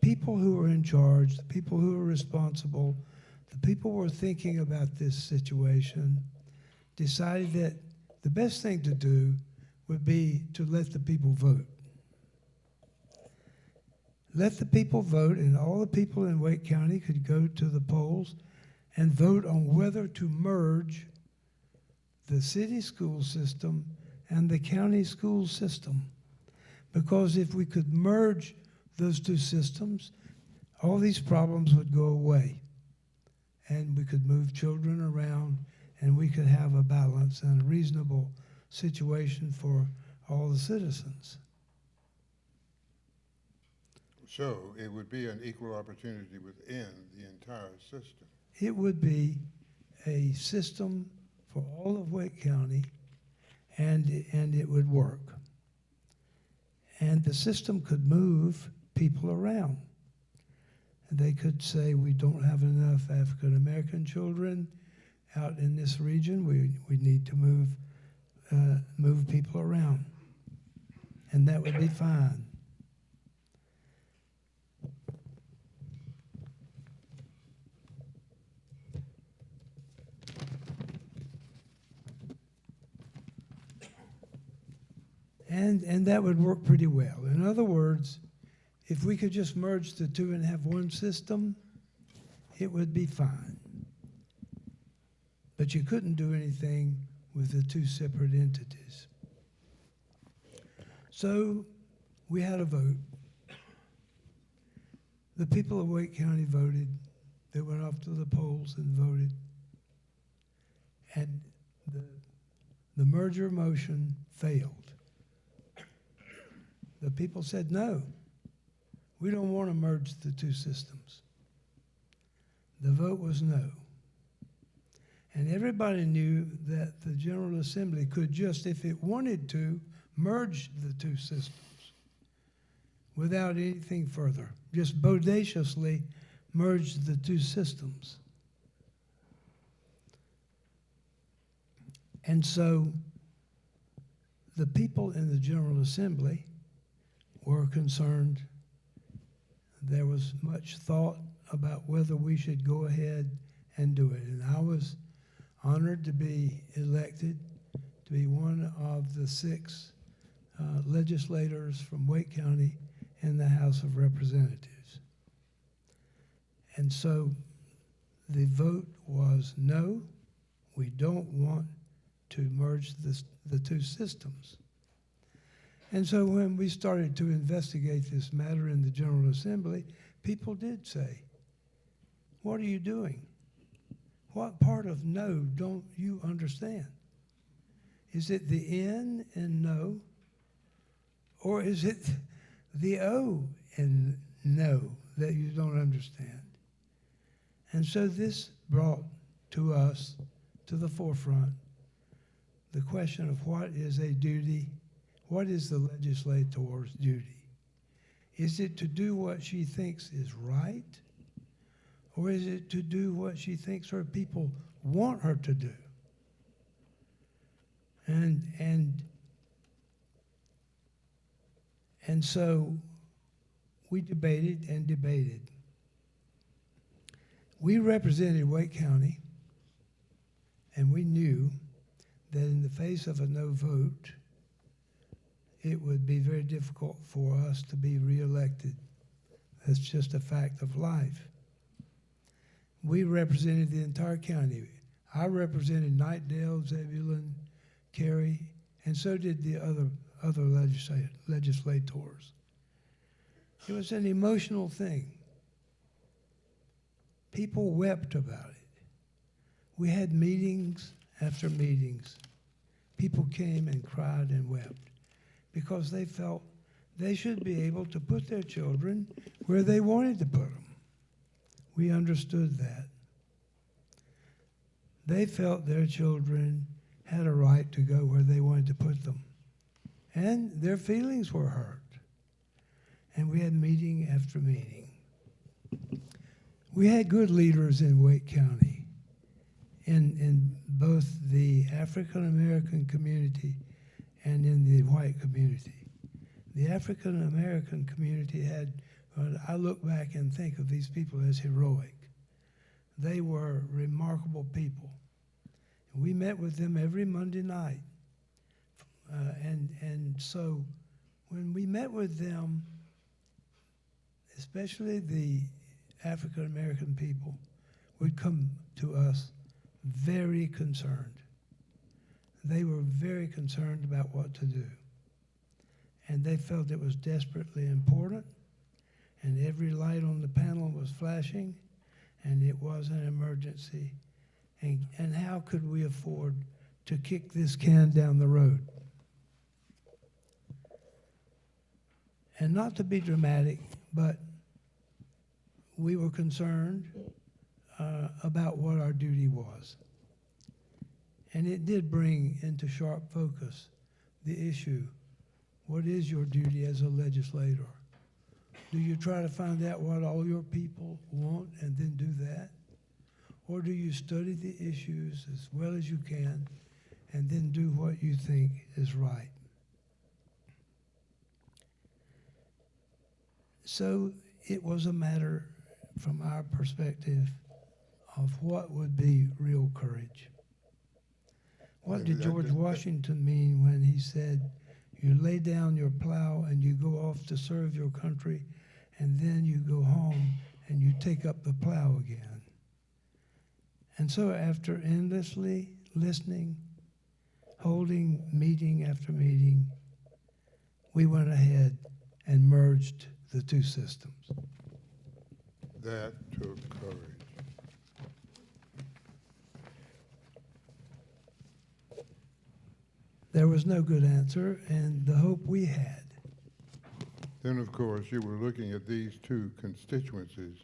people who were in charge, the people who were responsible, the people who were thinking about this situation decided that the best thing to do would be to let the people vote. Let the people vote, and all the people in Wake County could go to the polls and vote on whether to merge the city school system and the county school system. Because if we could merge those two systems, all these problems would go away. And we could move children around, and we could have a balance and a reasonable situation for all the citizens. So it would be an equal opportunity within the entire system. It would be a system for all of Wake County, and it would work. And the system could move people around. And they could say, we don't have enough African American children out in this region. We need to move people around. And that would be fine. And that would work pretty well. In other words, if we could just merge the two and have one system, it would be fine. But you couldn't do anything with the two separate entities. So we had a vote. The people of Wake County voted. They went off to the polls and voted. And the merger motion failed. The people said, no, we don't want to merge the two systems. The vote was no. And everybody knew that the General Assembly could just, if it wanted to, merge the two systems without anything further, just bodaciously merge the two systems. And so the people in the General Assembly were concerned. There was much thought about whether we should go ahead and do it. And I was honored to be elected to be one of the 6 legislators from Wake County in the House of Representatives. And so the vote was no, we don't want to merge the two systems. And so when we started to investigate this matter in the General Assembly, people did say, what are you doing? What part of no don't you understand? Is it the N in no? Or is it the O in no that you don't understand? And so this brought to us, to the forefront, the question of what is a duty. What is the legislator's duty? Is it to do what she thinks is right? Or is it to do what she thinks her people want her to do? And so we debated and debated. We represented Wake County, and we knew that in the face of a no vote, it would be very difficult for us to be reelected. That's just a fact of life. We represented the entire county. I represented Knightdale, Zebulon, Cary, and so did the other legislators. It was an emotional thing. People wept about it. We had meetings after meetings. People came and cried and wept because they felt they should be able to put their children where they wanted to put them. We understood that. They felt their children had a right to go where they wanted to put them. And their feelings were hurt. And we had meeting after meeting. We had good leaders in Wake County, in both the African American community and in the white community. The African American community had, I look back and think of these people as heroic. They were remarkable people. We met with them every Monday night. And so when we met with them, especially the African American people, would come to us very concerned. They were very concerned about what to do. And they felt it was desperately important, and every light on the panel was flashing, and it was an emergency. And how could we afford to kick this can down the road? And not to be dramatic, but we were concerned about what our duty was. And it did bring into sharp focus the issue, what is your duty as a legislator? Do you try to find out what all your people want and then do that? Or do you study the issues as well as you can and then do what you think is right? So it was a matter, from our perspective, of what would be real courage. What did George Washington mean when he said, you lay down your plow and you go off to serve your country, and then you go home and you take up the plow again? And so after endlessly listening, holding meeting after meeting, we went ahead and merged the two systems. That took courage. There was no good answer, and the hope we had. Then, of course, you were looking at these two constituencies.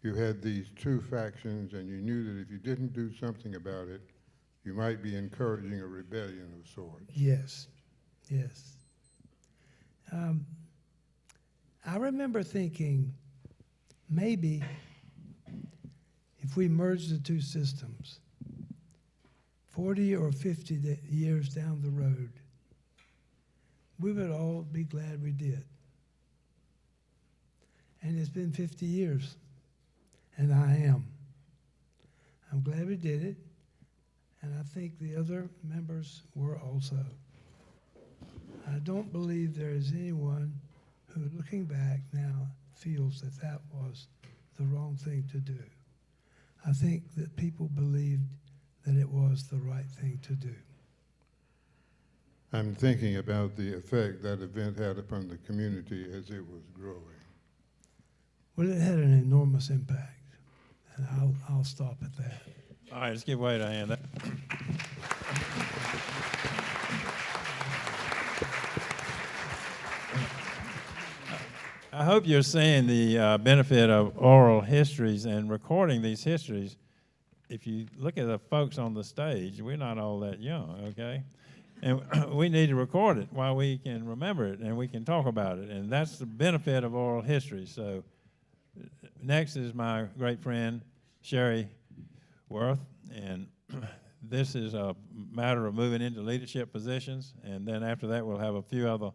You had these two factions, and you knew that if you didn't do something about it, you might be encouraging a rebellion of sorts. Yes, yes. I remember thinking, maybe if we merge the two systems, 40 or 50 years down the road, we would all be glad we did. And it's been 50 years, and I am. I'm glad we did it, and I think the other members were also. I don't believe there is anyone who, looking back now, feels that that was the wrong thing to do. I think that people believed that it was the right thing to do. I'm thinking about the effect that event had upon the community as it was growing. Well, it had an enormous impact, and I'll stop at that. All right, let's give Wade a hand. I hope you're seeing the benefit of oral histories and recording these histories. If you look at the folks on the stage, we're not all that young, okay? And we need to record it while we can remember it and we can talk about it. And that's the benefit of oral history. So next is my great friend, Sherry Worth. And this is a matter of moving into leadership positions. And then after that, we'll have a few other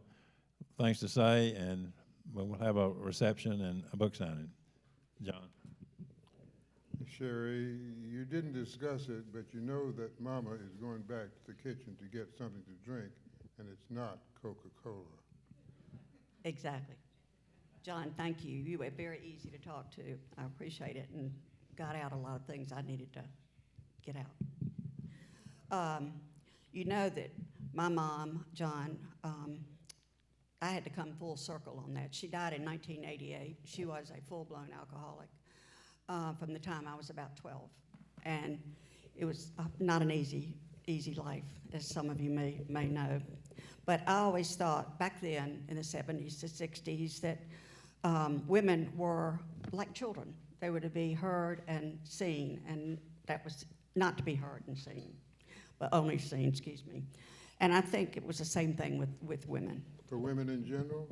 things to say, and we'll have a reception and a book signing. John? Sherry, you didn't discuss it, but you know that Mama is going back to the kitchen to get something to drink, and it's not Coca-Cola. Exactly. John, thank you. You were very easy to talk to. I appreciate it and got out a lot of things I needed to get out. You know that my mom, John, I had to come full circle on that. She died in 1988. She was a full-blown alcoholic from the time I was about 12. And it was not an easy life, as some of you may know. But I always thought back then in the 70s to 60s that women were like children. They were to be heard and seen, and that was not to be heard and seen, but only seen, excuse me. And I think it was the same thing with women. For women in general?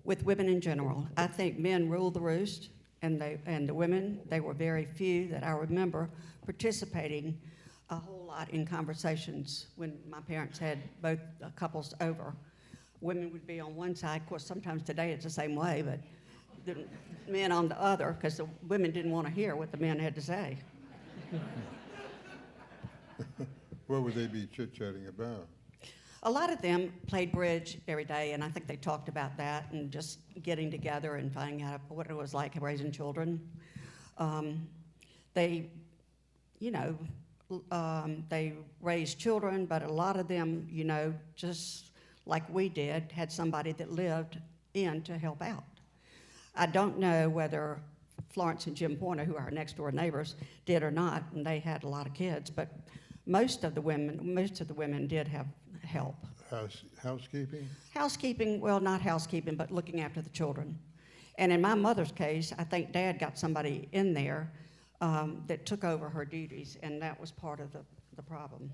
With women in general. I think men ruled the roost, and the women, they were very few that I remember participating a whole lot in conversations when my parents had both couples over. Women would be on one side. Of course, sometimes today it's the same way, but the men on the other, because the women didn't want to hear what the men had to say. What would they be chit-chatting about? A lot of them played bridge every day, and I think they talked about that and just getting together and finding out what it was like raising children. They raised children, but a lot of them, just like we did, had somebody that lived in to help out. I don't know whether Florence and Jim Pointer, who are our next door neighbors, did or not, and they had a lot of kids, but most of the women did have help. Housekeeping? Housekeeping, well, not housekeeping, but looking after the children. And in my mother's case, I think Dad got somebody in there that took over her duties, and that was part of the problem.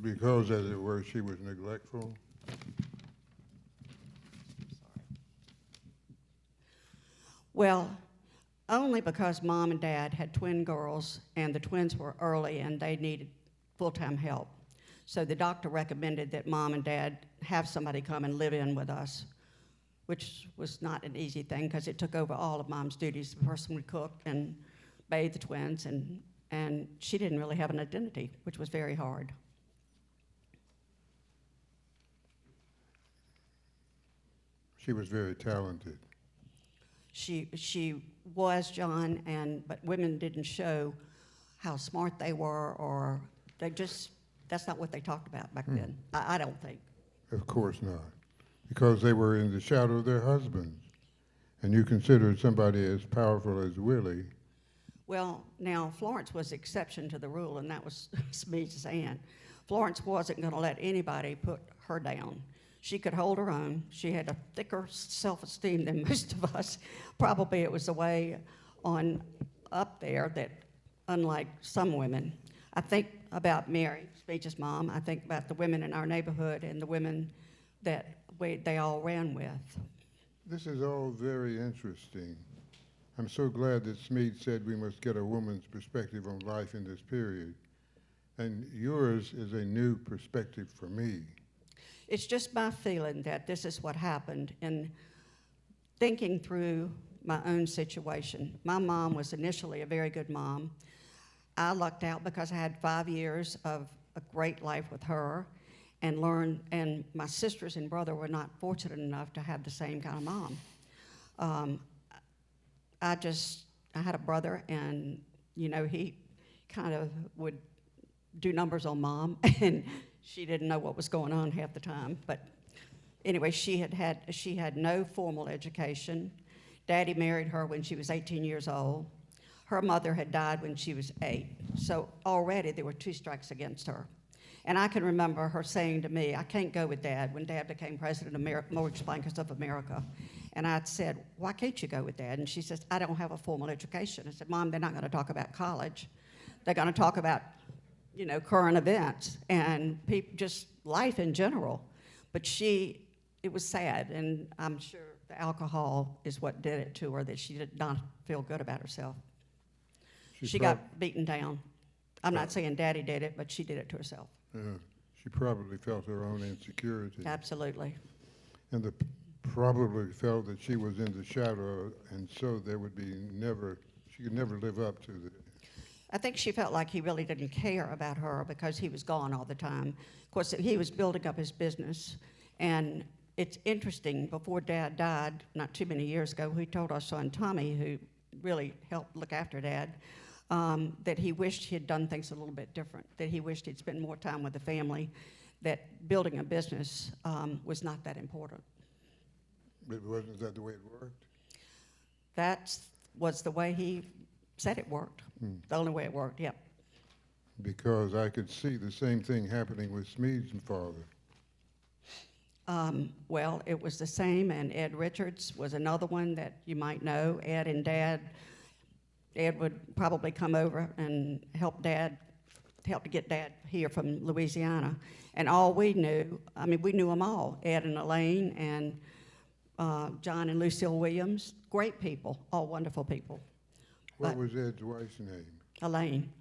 Because, as it were, she was neglectful? Well, only because Mom and Dad had twin girls, and the twins were early, and they needed full-time help. So the doctor recommended that Mom and Dad have somebody come and live in with us, which was not an easy thing because it took over all of Mom's duties. The person would cook and bathe the twins, and she didn't really have an identity, which was very hard. She was very talented. She was, John, but women didn't show how smart they were, or that's not what they talked about back then. I don't think. Of course not. Because they were in the shadow of their husbands. And you considered somebody as powerful as Willie. Well, now, Florence was the exception to the rule, and that was Smedes' aunt. Florence wasn't going to let anybody put her down. She could hold her own. She had a thicker self-esteem than most of us. Probably it was the way on up there that, unlike some women, I think about Mary, Smedes' mom. I think about the women in our neighborhood and the women that they all ran with. This is all very interesting. I'm so glad that Smedes said we must get a woman's perspective on life in this period. And yours is a new perspective for me. It's just my feeling that this is what happened in thinking through my own situation. My mom was initially a very good mom. I lucked out because I had 5 years of a great life with her and learned, and my sisters and brother were not fortunate enough to have the same kind of mom. I had a brother, and he kind of would do numbers on Mom, and she didn't know what was going on half the time. But anyway, she had no formal education. Daddy married her when she was 18 years old. Her mother had died when she was 8. So already there were 2 strikes against her. And I can remember her saying to me, I can't go with Dad, when Dad became president of Mortgage Bankers of America. And I said, why can't you go with Dad? And she says, I don't have a formal education. I said, Mom, they're not going to talk about college. They're going to talk about, current events and just life in general. But it was sad, and I'm sure the alcohol is what did it to her, that she did not feel good about herself. She got beaten down. I'm not saying Daddy did it, but she did it to herself. She probably felt her own insecurity. Absolutely. And probably felt that she was in the shadow, and so there would be she could never live up to the. I think she felt like he really didn't care about her because he was gone all the time. Of course, he was building up his business. And it's interesting, before Dad died, not too many years ago, he told our son Tommy, who really helped look after Dad, that he wished he had done things a little bit different, that he wished he'd spent more time with the family, that building a business was not that important. But wasn't that the way it worked? That was the way he said it worked. The only way it worked, yep. Because I could see the same thing happening with Smedes' father. Well, it was the same, and Ed Richards was another one that you might know. Ed and Dad, Ed would probably come over and help to get Dad here from Louisiana. And all we knew, I mean, we knew them all, Ed and Elaine and John and Lucille Williams, great people, all wonderful people. What was Ed's wife's name? Elaine.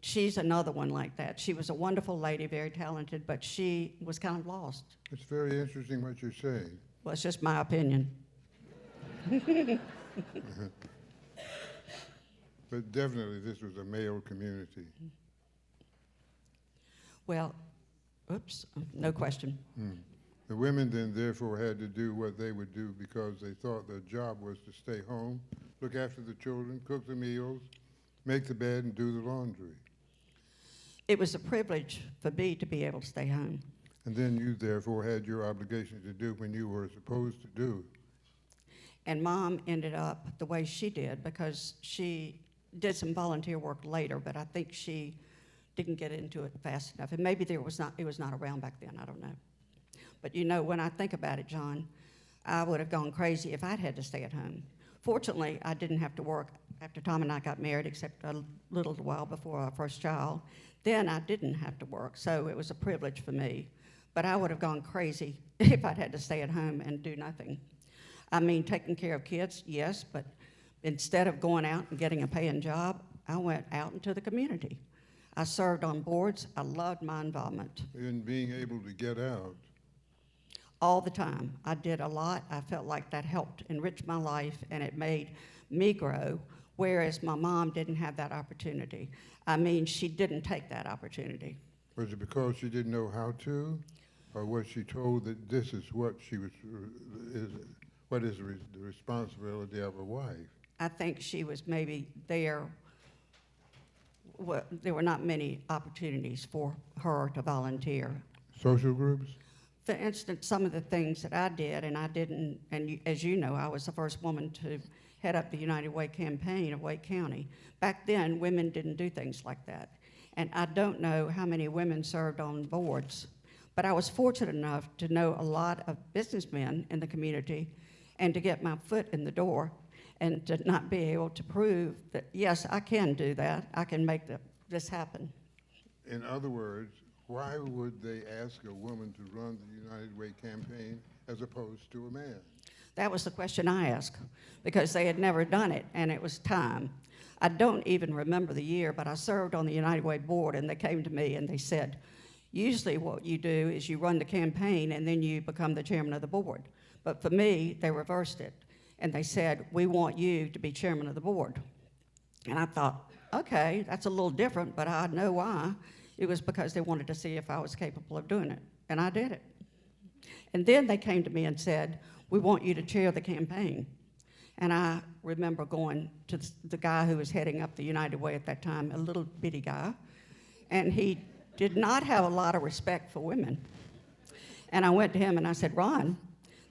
She's another one like that. She was a wonderful lady, very talented, but she was kind of lost. It's very interesting what you're saying. Well, it's just my opinion. But definitely this was a male community. Well, oops, no question. The women then therefore had to do what they would do because they thought their job was to stay home, look after the children, cook the meals, make the bed, and do the laundry. It was a privilege for me to be able to stay home. And then you therefore had your obligation to do when you were supposed to do. And Mom ended up the way she did because she did some volunteer work later, but I think she didn't get into it fast enough. And maybe it was not around back then, I don't know. But you know, when I think about it, John, I would have gone crazy if I'd had to stay at home. Fortunately, I didn't have to work after Tom and I got married, except a little while before our first child. Then I didn't have to work, so it was a privilege for me. But I would have gone crazy if I'd had to stay at home and do nothing. I mean, taking care of kids, yes, but instead of going out and getting a paying job, I went out into the community. I served on boards. I loved my involvement. In being able to get out. All the time. I did a lot. I felt like that helped enrich my life, and it made me grow, whereas my mom didn't have that opportunity. I mean, she didn't take that opportunity. Was it because she didn't know how to? Or was she told that this is what the responsibility of a wife? I think she was maybe there. Well, there were not many opportunities for her to volunteer. Social groups? For instance, some of the things that I did, and I didn't, and as you know, I was the first woman to head up the United Way campaign of Wake County. Back then, women didn't do things like that. And I don't know how many women served on boards, but I was fortunate enough to know a lot of businessmen in the community and to get my foot in the door and to not be able to prove that, yes, I can do that. I can make this happen. In other words, why would they ask a woman to run the United Way campaign as opposed to a man? That was the question I asked because they had never done it, and it was time. I don't even remember the year, but I served on the United Way board, and they came to me and they said, usually what you do is you run the campaign and then you become the chairman of the board. But for me, they reversed it, and they said, we want you to be chairman of the board. And I thought, okay, that's a little different, but I know why. It was because they wanted to see if I was capable of doing it, and I did it. And then they came to me and said, we want you to chair the campaign. And I remember going to the guy who was heading up the United Way at that time, a little bitty guy, and he did not have a lot of respect for women. And I went to him and I said, Ron,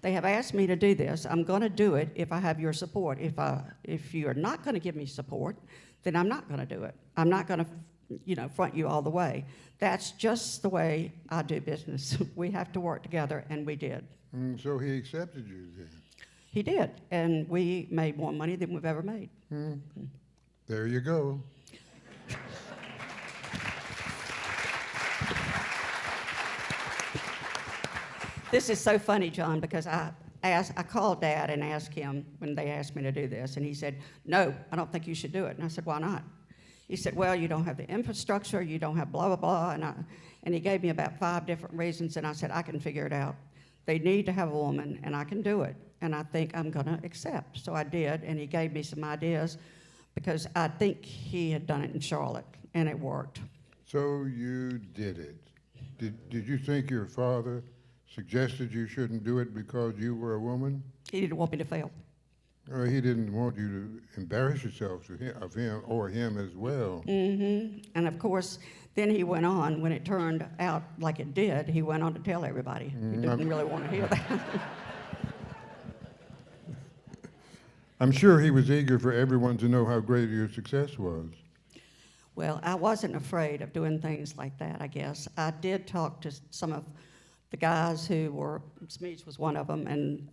they have asked me to do this. I'm going to do it if I have your support. If you are not going to give me support, then I'm not going to do it. I'm not going to front you all the way. That's just the way I do business. We have to work together, and we did. So he accepted you then? He did, and we made more money than we've ever made. There you go. This is so funny, John, because I called Dad and asked him when they asked me to do this, and he said, no, I don't think you should do it. And I said, why not? He said, well, you don't have the infrastructure, you don't have blah, blah, blah. And he gave me about 5 different reasons, and I said, I can figure it out. they need to have a woman, and I can do it, and I think I'm going to accept. So I did, and he gave me some ideas because I think he had done it in Charlotte, and it worked. So you did it. Did you think your father suggested you shouldn't do it because you were a woman? He didn't want me to fail. Or he didn't want you to embarrass yourself of him or him as well? And of course, then he went on, when it turned out like it did, he went on to tell everybody. He didn't really want to hear that. I'm sure he was eager for everyone to know how great your success was. Well, I wasn't afraid of doing things like that, I guess. I did talk to some of the guys who were, Smedes was one of them, and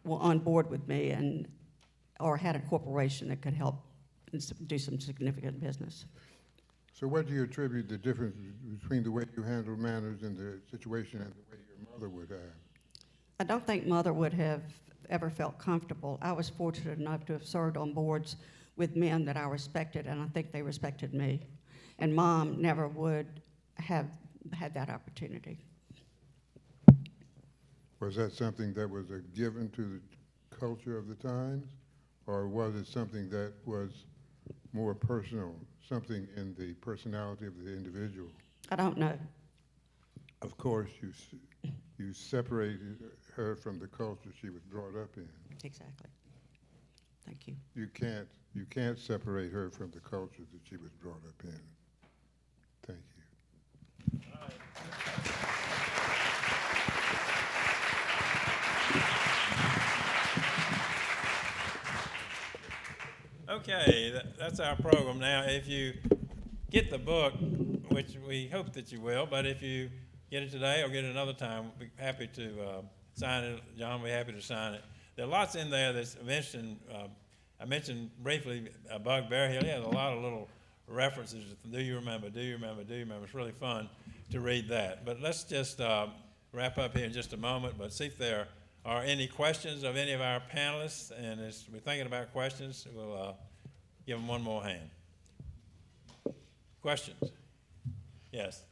were on board with me, or had a corporation that could help do some significant business. So what do you attribute the difference between the way you handled matters in the situation and the way your mother would have? I don't think Mother would have ever felt comfortable. I was fortunate enough to have served on boards with men that I respected, and I think they respected me. And Mom never would have had that opportunity. Was that something that was a given to the culture of the times, or was it something that was more personal, something in the personality of the individual? I don't know. Of course, you separated her from the culture she was brought up in. Exactly. Thank you. You can't separate her from the culture that she was brought up in. Thank you. Okay, that's our program. Now, if you get the book, which we hope that you will, but if you get it today or get it another time, we'll be happy to sign it. John will be happy to sign it. There are lots in there that's mentioned. I mentioned briefly Bug Bear Hill. He has a lot of little references. Do you remember? Do you remember? Do you remember? It's really fun to read that. But let's just wrap up here in just a moment, but see if there are any questions of any of our panelists. And as we're thinking about questions, we'll give them one more hand. Questions? Yes.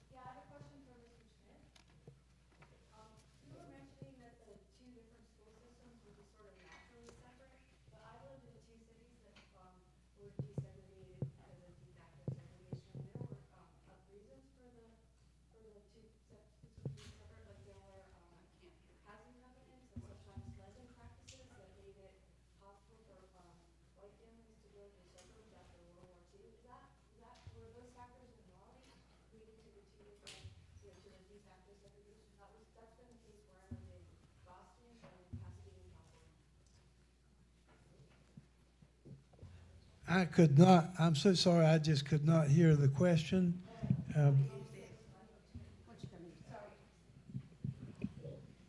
Yeah, I have a question for Mr. Schmidt. You were mentioning that the two different school systems would be sort of naturally separate, but I lived in two cities that were desegregated because of de facto segregation. There were reasons for the two systems to be separate, like there were housing covenants and sometimes lending practices that made it possible for white families to go to the suburbs after World War II. Were those factors in Raleigh leading to the two different, to the de facto segregation? That's been the case where I lived in Boston and Pasadena, California. I could not, I'm so sorry, I just could not hear the question.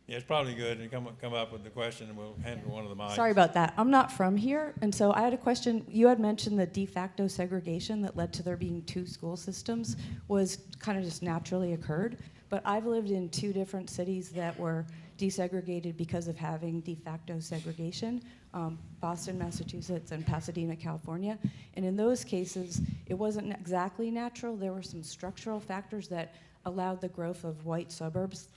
Yeah, it's probably good. And come up with the question, and we'll handle one of the mics. Sorry about that. I'm not from here, and so I had a question. You had mentioned the de facto segregation that led to there being two school systems was kind of just naturally occurred, but I've lived in two different cities that were desegregated because of having de facto segregation, Boston, Massachusetts, and Pasadena, California. And in those cases, it wasn't exactly natural. There were some structural factors that allowed the growth of white suburbs.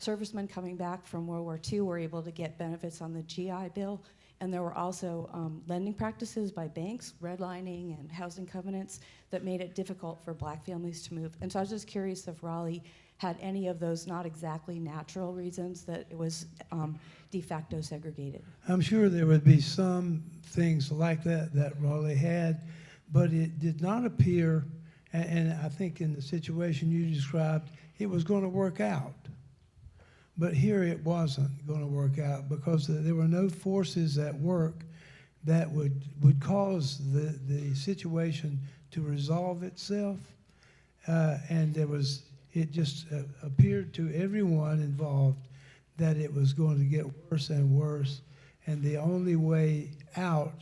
Servicemen coming back from World War II were able to get benefits on the GI Bill, and there were also lending practices by banks, redlining, and housing covenants that made it difficult for black families to move. And so I was just curious if Raleigh had any of those not exactly natural reasons that it was de facto segregated. I'm sure there would be some things like that Raleigh had, but it did not appear, and I think in the situation you described, it was going to work out. But here it wasn't going to work out because there were no forces at work that would cause the situation to resolve itself. And it just appeared to everyone involved that it was going to get worse and worse. And the only way out,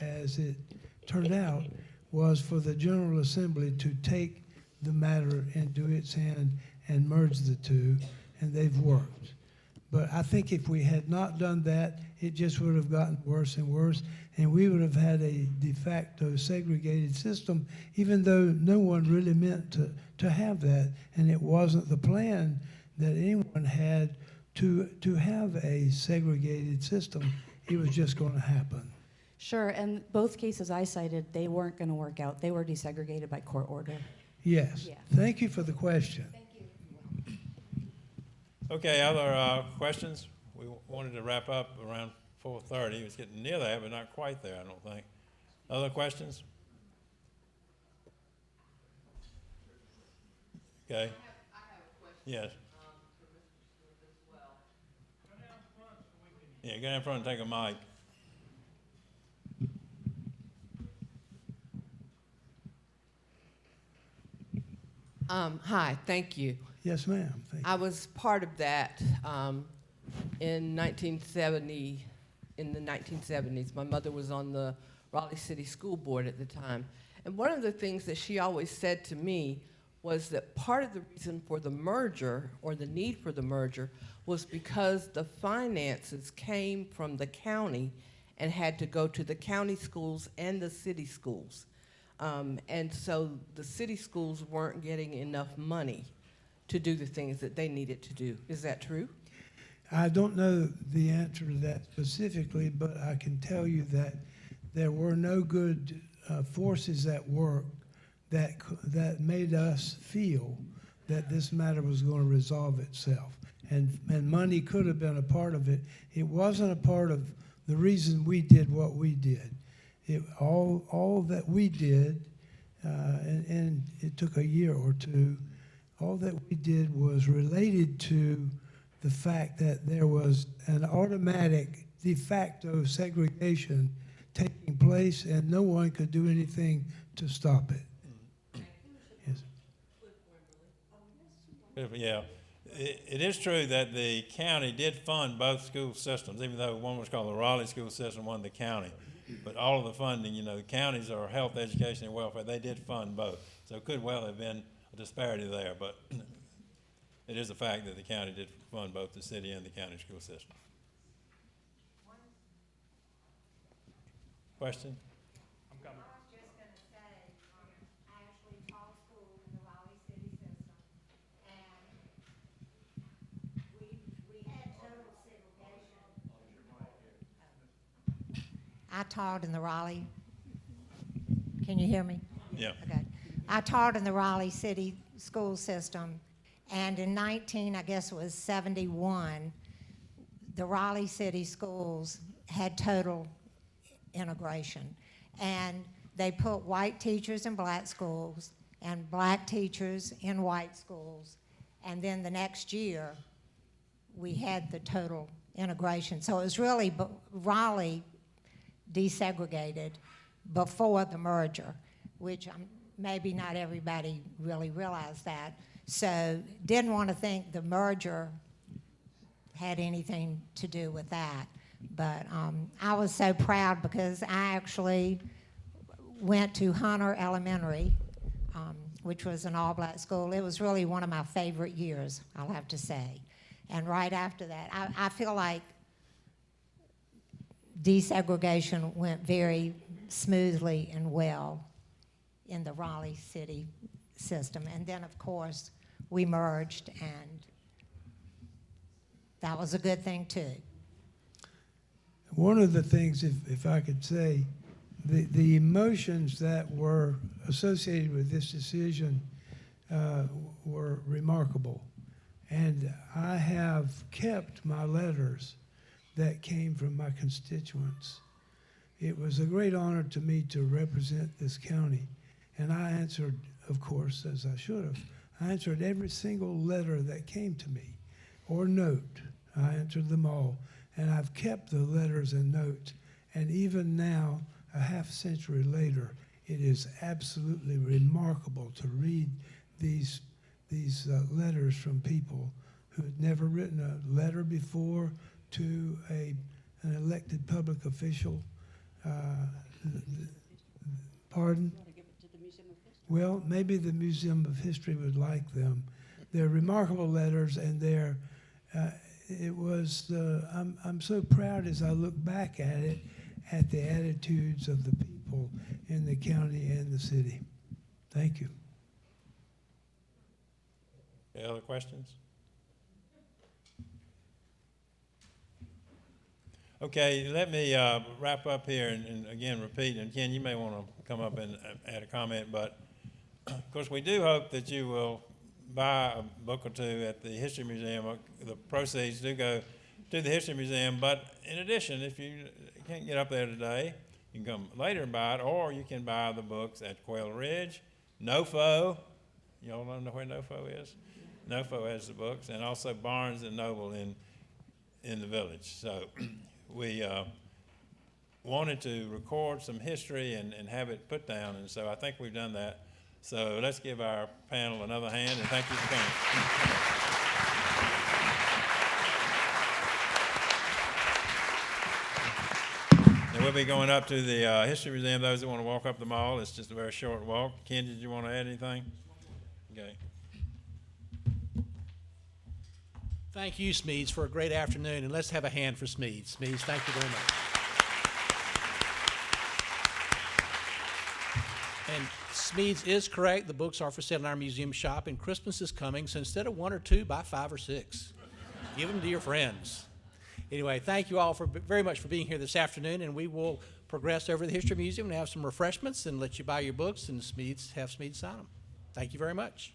as it turned out, was for the General Assembly to take the matter into its hand and merge the two. And they've worked. But I think if we had not done that, it just would have gotten worse and worse, and we would have had a de facto segregated system, even though no one really meant to have that, and it wasn't the plan that anyone had to have a segregated system. It was just going to happen. Sure, and both cases I cited, they weren't going to work out. They were desegregated by court order. Yes. Yeah. Thank you for the question. Okay, other questions? We wanted to wrap up around 4:30. It was getting near there, but not quite there, I don't think. Other questions? Okay. I have a question. Yes. For Mr. Smith as well. Go down front so we can. Yeah, go down front and take a mic. Hi, thank you. Yes, ma'am. Thank you. I was part of that in the 1970s. My mother was on the Raleigh City School Board at the time. And one of the things that she always said to me was that part of the reason for the merger, or the need for the merger, was because the finances came from the county and had to go to the county schools and the city schools. And so the city schools weren't getting enough money to do the things that they needed to do. Is that true? I don't know the answer to that specifically, but I can tell you that there were no good forces at work that made us feel that this matter was going to resolve itself. And money could have been a part of it. It wasn't a part of the reason we did what we did. All that we did, and it took a year or two, all that we did was related to the fact that there was an automatic de facto segregation taking place and no one could do anything to stop it. Yes. Yeah, it is true that the county did fund both school systems, even though one was called the Raleigh school system, one the county. But all of the funding, you know, the counties are health, education, and welfare. They did fund both. So it could well have been a disparity there, but it is a fact that the county did fund both the city and the county school system. Question? I was just going to say, I actually taught school in the Raleigh city system, and we had total segregation. I taught in the Raleigh. Can you hear me? Yeah. Okay. I taught in the Raleigh city school system, and in 1971, the Raleigh city schools had total integration. And they put white teachers in black schools and black teachers in white schools. And then the next year, we had the total integration. So it was really Raleigh desegregated before the merger, which maybe not everybody really realized that. So didn't want to think the merger had anything to do with that. But I was so proud because I actually went to Hunter Elementary, which was an all-black school. It was really one of my favorite years, I'll have to say. And right after that, I feel like desegregation went very smoothly and well in the Raleigh city system. And then, of course, we merged, and that was a good thing, too. One of the things, if I could say, the emotions that were associated with this decision were remarkable. And I have kept my letters that came from my constituents. It was a great honor to me to represent this county. And I answered, of course, as I should have, I answered every single letter that came to me, or note. I answered them all. And I've kept the letters and notes. And even now, a half century later, it is absolutely remarkable to read these letters from people who had never written a letter before to an elected public official. Pardon? Well, maybe the Museum of History would like them. They're remarkable letters, and they're it was, I'm so proud as I look back at it, at the attitudes of the people in the county and the city. Thank you. Any other questions? Okay, let me wrap up here and again repeat, and Ken, you may want to come up and add a comment, but of course we do hope that you will buy a book or two at the History Museum. The proceeds do go to the History Museum, but in addition, if you can't get up there today, you can come later and buy it, or you can buy the books at Quail Ridge, NoFo. Y'all know where NoFo is? NoFo has the books, and also Barnes and Noble in the village. So we wanted to record some history and have it put down, and so I think we've done that. So let's give our panel another hand, and thank you for coming. And we'll be going up to the History Museum. Those that want to walk up the mall, it's just a very short walk. Ken, did you want to add anything? Okay. Thank you, Smedes, for a great afternoon, and let's have a hand for Smedes. Smedes, thank you very much. And Smedes is correct. The books are for sale in our museum shop, and Christmas is coming, so instead of 1 or 2, buy 5 or 6. Give them to your friends. Anyway, thank you all very much for being here this afternoon, and we will progress over to the History Museum and have some refreshments and let you buy your books and have Smedes sign them. Thank you very much.